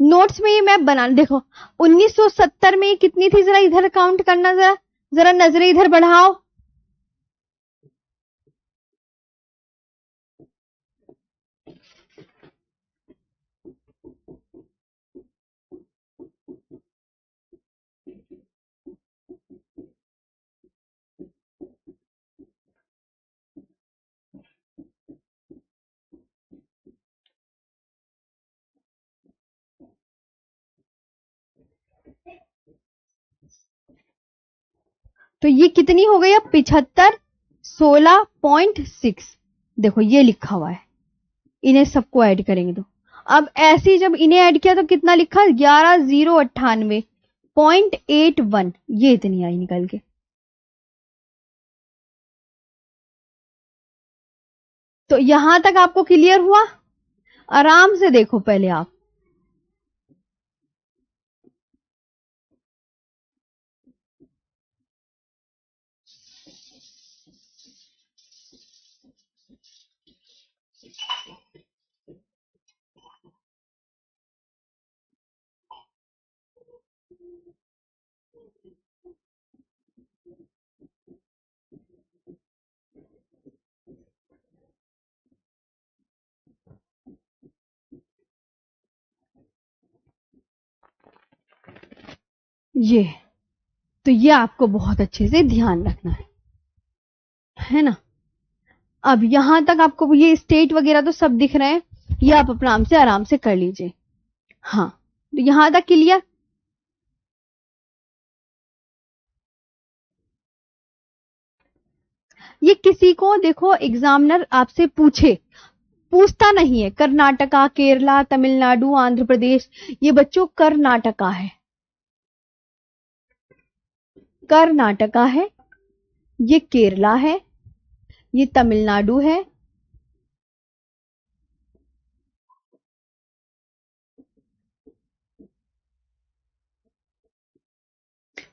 नोट्स में ये मैं बना, देखो 1970 में कितनी थी, जरा इधर काउंट करना, जरा जरा नजरें इधर बढ़ाओ। तो ये कितनी हो गई अब 75 16.6। देखो ये लिखा हुआ है, इन्हें सबको ऐड करेंगे तो अब ऐसे जब इन्हें ऐड किया तो कितना लिखा 11,098.81, ये इतनी आई निकल के। तो यहां तक आपको क्लियर हुआ? आराम से देखो पहले आप। ये तो ये आपको बहुत अच्छे से ध्यान रखना है ना। अब यहां तक आपको ये स्टेट वगैरह तो सब दिख रहे हैं, ये आप अपना आराम से कर लीजिए। हाँ, तो यहां तक क्लियर? ये किसी को देखो एग्जामिनर आपसे पूछता नहीं है, कर्नाटका, केरला, तमिलनाडु, आंध्र प्रदेश, ये बच्चों कर्नाटका है, कर्नाटका है, ये केरला है, ये तमिलनाडु है,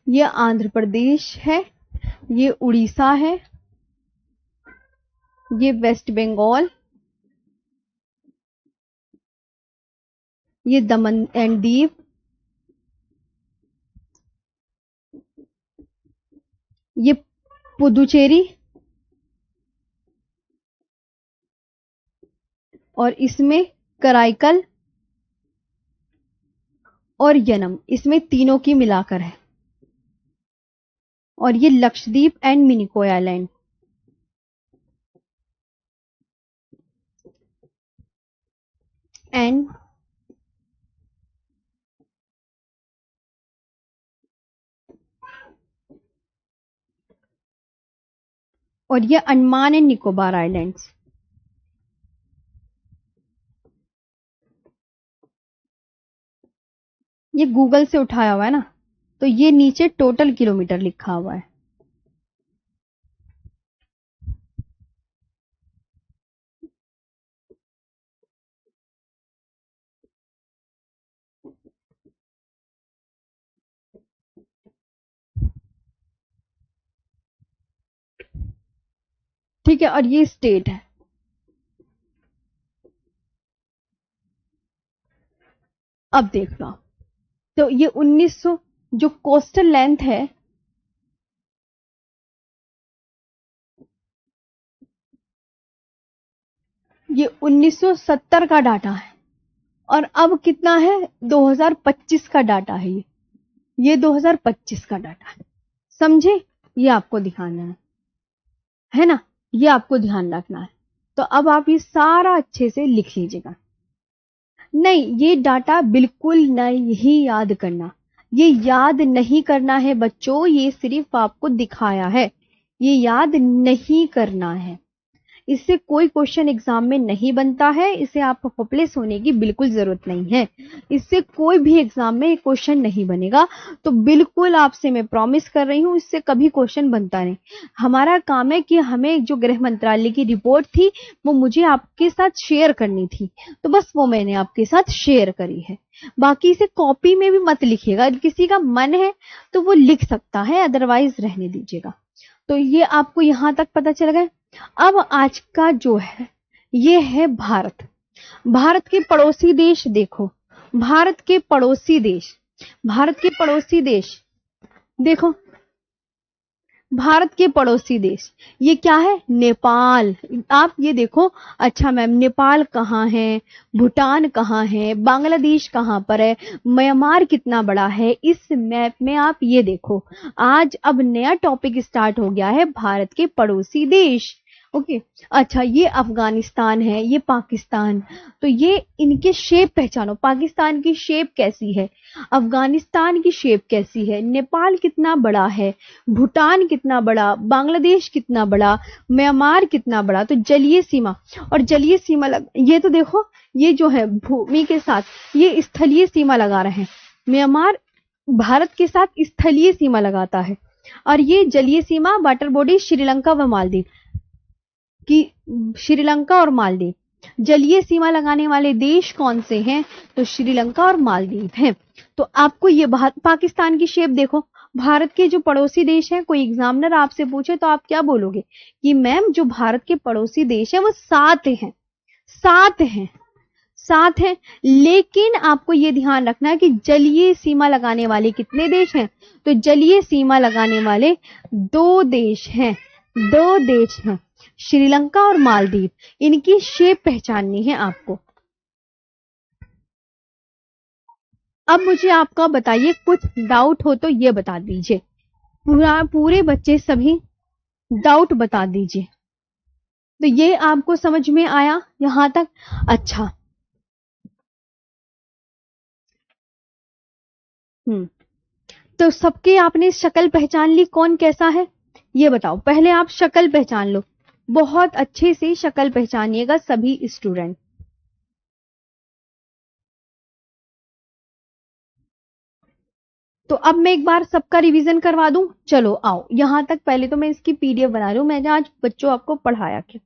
ये आंध्र प्रदेश है, ये उड़ीसा है, ये वेस्ट बंगाल, ये दमन एंड दीव, ये पुदुचेरी, और इसमें कराईकल और यनम, इसमें तीनों की मिलाकर है, और ये Lakshadweep and Minicoy island. And और ये अंडमान एंड निकोबार आइलैंड्स। ये गूगल से उठाया हुआ है ना, तो ये नीचे टोटल किलोमीटर लिखा हुआ है। ठीक है, और ये स्टेट है। अब देख लो, तो ये 1900 जो कोस्टल लेंथ है, ये 1970 का डाटा है, और अब कितना है 2025 का डाटा है। ये 2025 का डाटा है, समझे? ये आपको दिखाना है ना, ये आपको ध्यान रखना है। तो अब आप ये सारा अच्छे से लिख लीजिएगा। नहीं, ये डाटा बिल्कुल नहीं याद करना, ये याद नहीं करना है बच्चों, ये सिर्फ आपको दिखाया है, ये याद नहीं करना है। इससे कोई क्वेश्चन एग्जाम में नहीं बनता है, इसे आप होपलेस होने की बिल्कुल जरूरत नहीं है, इससे कोई भी एग्जाम में क्वेश्चन नहीं बनेगा। तो बिल्कुल आपसे मैं प्रॉमिस कर रही हूं, इससे कभी क्वेश्चन बनता नहीं। हमारा काम है कि हमें जो गृह मंत्रालय की रिपोर्ट थी वो मुझे आपके साथ शेयर करनी थी, तो बस वो मैंने आपके साथ शेयर करी है। बाकी इसे कॉपी में भी मत लिखिएगा, किसी का मन है तो वो लिख सकता है, अदरवाइज रहने दीजिएगा। तो ये आपको यहां तक पता चल गया। अब आज का जो है ये है भारत। भारत के पड़ोसी देश देखो, भारत के पड़ोसी देश, भारत के पड़ोसी देश देखो, भारत के पड़ोसी देश ये क्या है? नेपाल। आप ये देखो, अच्छा मैम नेपाल कहाँ है, भूटान कहाँ है, बांग्लादेश कहाँ पर है, म्यांमार कितना बड़ा है, इस मैप में आप ये देखो। आज अब नया टॉपिक स्टार्ट हो गया है, भारत के पड़ोसी देश। ओके। अच्छा, ये अफगानिस्तान है, ये पाकिस्तान, तो ये इनके शेप पहचानो। पाकिस्तान की शेप कैसी है, अफगानिस्तान की शेप कैसी है, नेपाल कितना बड़ा है, भूटान कितना बड़ा, बांग्लादेश कितना बड़ा, म्यांमार कितना बड़ा। तो जलीय सीमा, और जलीय सीमा ये तो देखो, ये जो है भूमि के साथ ये स्थलीय सीमा लगा रहे हैं। म्यांमार भारत के साथ स्थलीय सीमा लगाता है, और ये जलीय सीमा वाटर बॉडी श्रीलंका व मालदीव कि श्रीलंका और मालदीव। जलीय सीमा लगाने वाले देश कौन से हैं, तो श्रीलंका और मालदीव हैं। तो आपको ये पाकिस्तान की शेप देखो। भारत के जो पड़ोसी देश हैं, कोई एग्जामिनर आपसे पूछे तो आप क्या बोलोगे कि मैम जो भारत के पड़ोसी देश हैं वो 7 हैं, 7 हैं, 7 हैं। लेकिन आपको ये ध्यान रखना है कि जलीय सीमा लगाने वाले कितने देश हैं, तो जलीय सीमा लगाने वाले 2 देश हैं, 2 देश हैं, श्रीलंका और मालदीव। इनकी शेप पहचाननी है आपको। अब मुझे आपका बताइए, कुछ डाउट हो तो ये बता दीजिए, पूरे बच्चे सभी डाउट बता दीजिए। तो ये आपको समझ में आया यहां तक? अच्छा, तो सबके आपने शक्ल पहचान ली, कौन कैसा है ये बताओ। पहले आप शक्ल पहचान लो, बहुत अच्छे से शक्ल पहचानिएगा सभी स्टूडेंट। तो अब मैं एक बार सबका रिवीजन करवा दूं, चलो आओ यहां तक। पहले तो मैं इसकी पीडीएफ बना रही हूं, मैंने आज बच्चों आपको पढ़ाया क्या।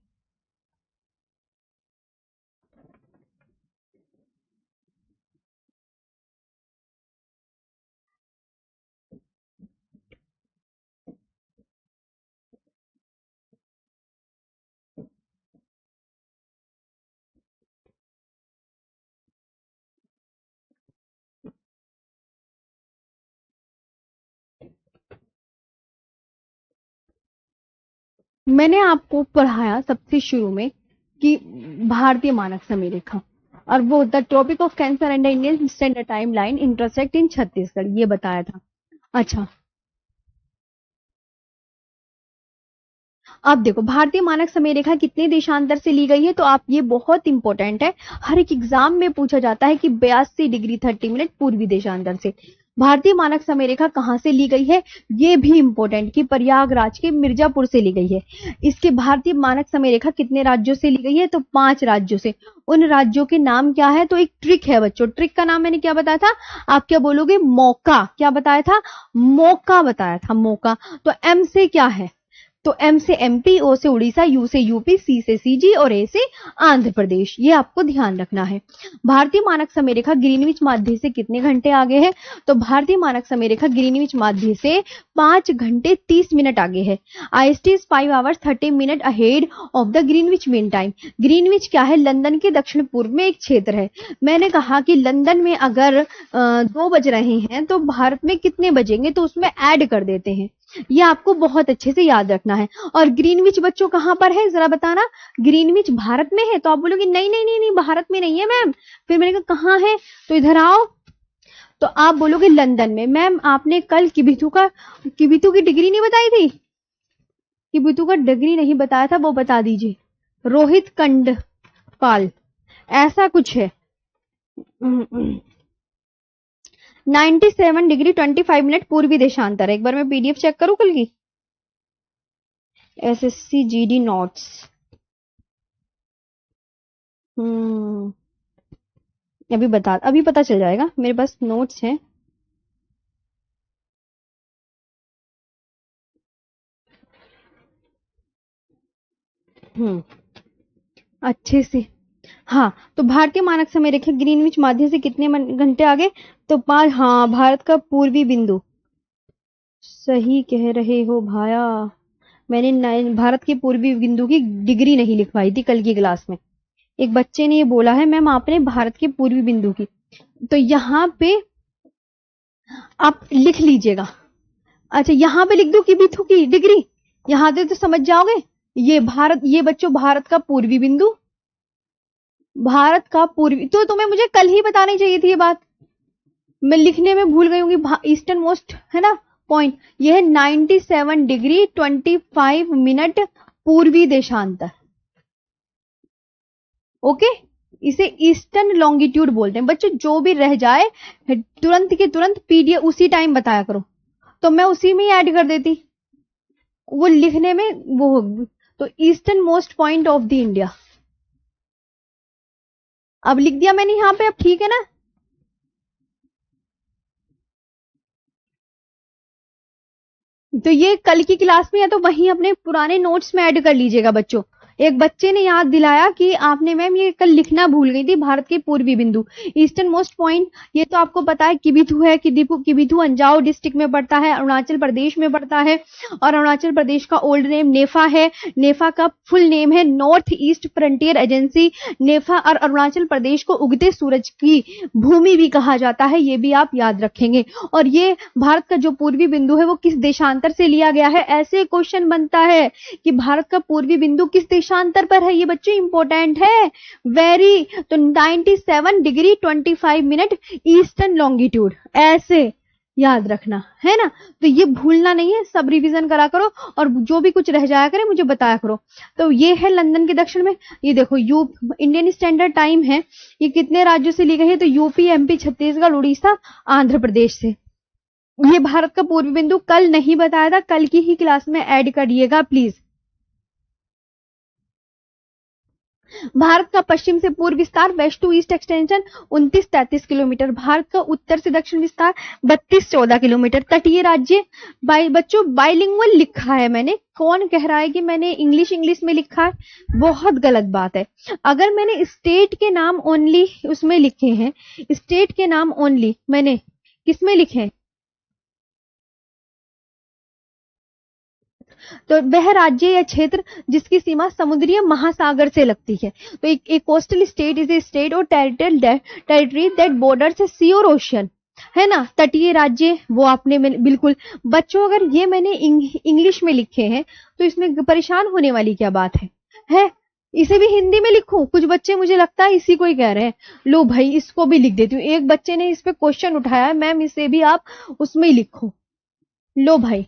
मैंने आपको पढ़ाया सबसे शुरू में कि भारतीय मानक समय रेखा, और वो the topic of Cancer and Indian Standard Time line intersect in Chhattisgarh, ये बताया था। अच्छा, अब देखो भारतीय मानक समय रेखा कितने देशांतर से ली गई है, तो आप ये बहुत इंपॉर्टेंट है, हर एक एग्जाम में पूछा जाता है कि 82 डिग्री 30 मिनट पूर्वी देशांतर से। भारतीय मानक समय रेखा कहां से ली गई है, ये भी इंपॉर्टेंट कि प्रयागराज के मिर्जापुर से ली गई है। इसके भारतीय मानक समय रेखा कितने राज्यों से ली गई है, तो 5 राज्यों से। उन राज्यों के नाम क्या है, तो एक ट्रिक है बच्चों, ट्रिक का नाम मैंने क्या बताया था, आप क्या बोलोगे, मौका। क्या बताया था, मौका बताया था, मौका। तो एम से क्या है, तो एम से एमपी, ओ से उड़ीसा, यू से यूपी, सी से सीजी और ए से आंध्र प्रदेश। ये आपको ध्यान रखना है। भारतीय मानक समय रेखा ग्रीनविच माध्य से कितने घंटे आगे है, तो भारतीय मानक समय रेखा ग्रीनविच माध्य से 5 घंटे 30 मिनट आगे है। IST is 5 hours 30 minute ahead of the Greenwich mean time. Greenwich क्या है, लंदन के दक्षिण पूर्व में एक क्षेत्र है। मैंने कहा कि लंदन में अगर 2 बज रहे हैं तो भारत में कितने बजेंगे, तो उसमें ऐड कर देते हैं। ये आपको बहुत अच्छे से याद रखना है। और ग्रीनविच बच्चों कहां पर है, जरा बताना। ग्रीनविच भारत में है, तो आप बोलोगे नहीं नहीं नहीं नहीं, भारत में नहीं है मैम। फिर मैंने कहा कहां है, तो इधर आओ, तो आप बोलोगे लंदन में। मैम आपने कल किबिथु की डिग्री नहीं बताई थी, किबिथु का डिग्री नहीं बताया था, वो बता दीजिए। रोहित कंडपाल, ऐसा कुछ है। 97 डिग्री 25 मिनट पूर्वी देशांतर। एक बार मैं पीडीएफ चेक करूं कल की, एसएससी जीडी नोट्स। अभी पता चल जाएगा, मेरे पास नोट्स हैं। अच्छे से। हाँ, तो भारतीय मानक समय रेखा ग्रीनविच माध्य से कितने घंटे आगे, तो 5। हाँ, भारत का पूर्वी बिंदु, सही कह रहे हो भाया। मैंने भारत के पूर्वी बिंदु की डिग्री नहीं लिखवाई थी कल की क्लास में। एक बच्चे ने ये बोला है मैम आपने भारत के पूर्वी बिंदु की, तो यहाँ पे आप लिख लीजिएगा। अच्छा, यहाँ पे लिख दो कि बिथु की डिग्री, यहाँ से तो समझ जाओगे। ये बच्चों भारत का पूर्वी बिंदु, भारत का पूर्वी, तो तुम्हें मुझे कल ही बतानी चाहिए थी ये बात, मैं लिखने में भूल गई होंगी। ईस्टर्न मोस्ट है ना पॉइंट, यह है 97 डिग्री 25 मिनट पूर्वी देशांतर। ओके, इसे ईस्टर्न लॉन्गिट्यूड बोलते हैं। बच्चों जो भी रह जाए तुरंत के तुरंत पीडीएफ उसी टाइम बताया करो, तो मैं उसी में ही ऐड कर देती, वो लिखने में वो होगी। तो eastern most point of the India, अब लिख दिया मैंने यहां पे, अब ठीक है ना। तो ये कल की क्लास में या तो वहीं अपने पुराने नोट्स में ऐड कर लीजिएगा बच्चों। एक बच्चे ने याद दिलाया कि आपने मैम ये कल लिखना भूल गई थी, भारत के पूर्वी बिंदु ईस्टर्न मोस्ट पॉइंट, ये तो आपको पता है किबिथु है, किबिथु अंजाव डिस्ट्रिक्ट में पड़ता है, अरुणाचल प्रदेश में पड़ता है, और अरुणाचल प्रदेश का ओल्ड नेम नेफा है। नेफा का फुल नेम है नॉर्थ ईस्ट फ्रंटियर एजेंसी। नेफा और अरुणाचल प्रदेश को उगते सूरज की भूमि भी कहा जाता है, ये भी आप याद रखेंगे। और ये भारत का जो पूर्वी बिंदु है वो किस देशांतर से लिया गया है, ऐसे क्वेश्चन बनता है कि भारत का पूर्वी बिंदु किस देशांतर पर है, ये बच्चों इंपॉर्टेंट है वेरी। तो 97 डिग्री 25 मिनट ईस्टर्न लॉन्गिट्यूड, ऐसे याद रखना है ना। तो ये भूलना नहीं है, सब रिवीजन करा करो, और जो भी कुछ रह जाया करे मुझे बताया करो। तो ये है लंदन के दक्षिण में, ये देखो इंडियन स्टैंडर्ड टाइम है, ये कितने राज्यों से ली गई है, तो यूपी, एमपी, छत्तीसगढ़, उड़ीसा, आंध्र प्रदेश से। ये भारत का पूर्वी बिंदु कल नहीं बताया था, कल की ही क्लास में ऐड करिएगा प्लीज। भारत का पश्चिम से पूर्व विस्तार west to east extension 29-33 kilometre. Bharat का उत्तर से दक्षिण विस्तार 32-14 किलोमीटर। तटीय राज्य बच्चों बाइलिंगुअल लिखा है मैंने, कौन कह रहा है कि मैंने इंग्लिश में लिखा है, बहुत गलत बात है। अगर मैंने स्टेट के नाम ओनली उसमें लिखे हैं, स्टेट के नाम ओनली मैंने किसमें लिखे हैं, तो वह राज्य या क्षेत्र जिसकी सीमा समुद्रीय महासागर से लगती है। तो एक coastal state is a state और टेरिटरी दैट बॉर्डर्स सी और ओशियन, है ना। तटीय राज्य वो आपने बिल्कुल। बच्चों अगर ये मैंने इंग्लिश में लिखे हैं तो इसमें परेशान होने वाली क्या बात है? इसे भी हिंदी में लिखूं? कुछ बच्चे मुझे लगता है इसी को ही कह रहे हैं, लो भाई इसको भी लिख देती हूँ। एक बच्चे ने इस पे क्वेश्चन उठाया है, मैम इसे भी आप उसमें ही लिखो। लो भाई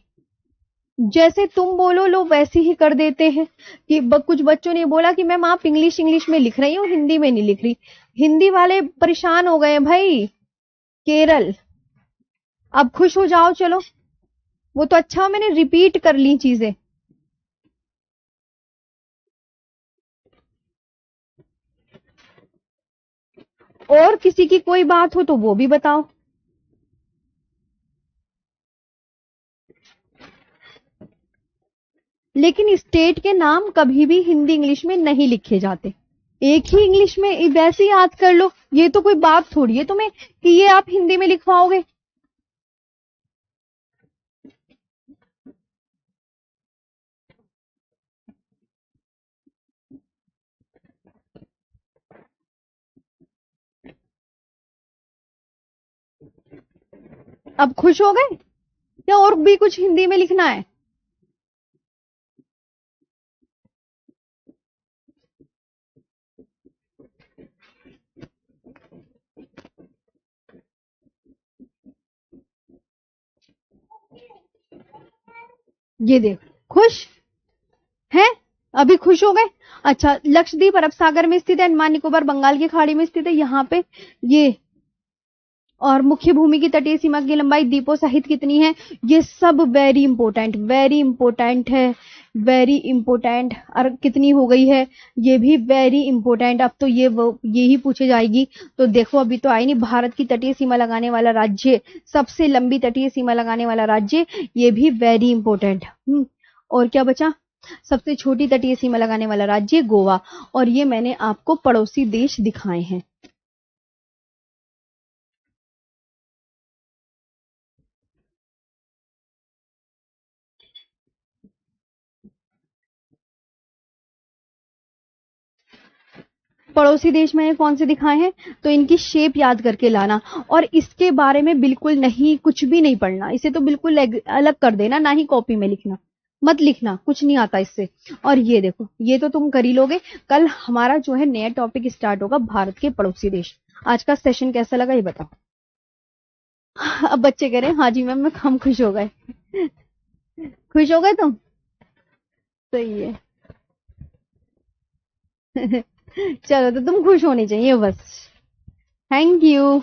जैसे तुम बोलो लो वैसे ही कर देते हैं। कि कुछ बच्चों ने बोला कि मैम आप इंग्लिश में लिख रही हो, हिंदी में नहीं लिख रही। हिंदी वाले परेशान हो गए भाई, केरल। अब खुश हो जाओ चलो, वो तो अच्छा मैंने रिपीट कर ली चीजें। और किसी की कोई बात हो तो वो भी बताओ। लेकिन स्टेट के नाम कभी भी हिंदी इंग्लिश में नहीं लिखे जाते, एक ही इंग्लिश में वैसे याद कर लो। ये तो कोई बात थोड़ी है तुम्हें कि ये आप हिंदी में लिखवाओगे। अब खुश हो गए या और भी कुछ हिंदी में लिखना है? ये देखो खुश हैं, अभी खुश हो गए। अच्छा, लक्षद्वीप अरब सागर में स्थित है, अंडमान निकोबार बंगाल की खाड़ी में स्थित है, यहाँ पे ये। और मुख्य भूमि की तटीय सीमा की लंबाई द्वीपों सहित कितनी है, ये सब वेरी इंपोर्टेंट है, वेरी इंपोर्टेंट। और कितनी हो गई है ये भी वेरी इंपोर्टेंट। अब तो ये ही पूछे जाएगी। तो देखो अभी तो आई नहीं, भारत की तटीय सीमा लगाने वाला राज्य, सबसे लंबी तटीय सीमा लगाने वाला राज्य, ये भी वेरी इंपोर्टेंट। और क्या बचा, सबसे छोटी तटीय सीमा लगाने वाला राज्य गोवा। और ये मैंने आपको पड़ोसी देश दिखाए हैं। पड़ोसी देश मैंने कौन से दिखाए हैं, तो इनकी शेप याद करके लाना। और इसके बारे में बिल्कुल नहीं, कुछ भी नहीं पढ़ना, इसे तो बिल्कुल अलग कर देना, ना ही कॉपी में लिखना, मत लिखना, कुछ नहीं आता इससे। और ये देखो, ये तो तुम कर ही लोगे। कल हमारा जो है नया टॉपिक स्टार्ट होगा, भारत के पड़ोसी देश। आज का सेशन कैसा लगा ये बताओ। अब बच्चे कह रहे हैं हाँ जी मैम, हम खुश हो गए। खुश हो गए तुम? सही है। चलो, तो तुम खुश होनी चाहिए बस। Thank you.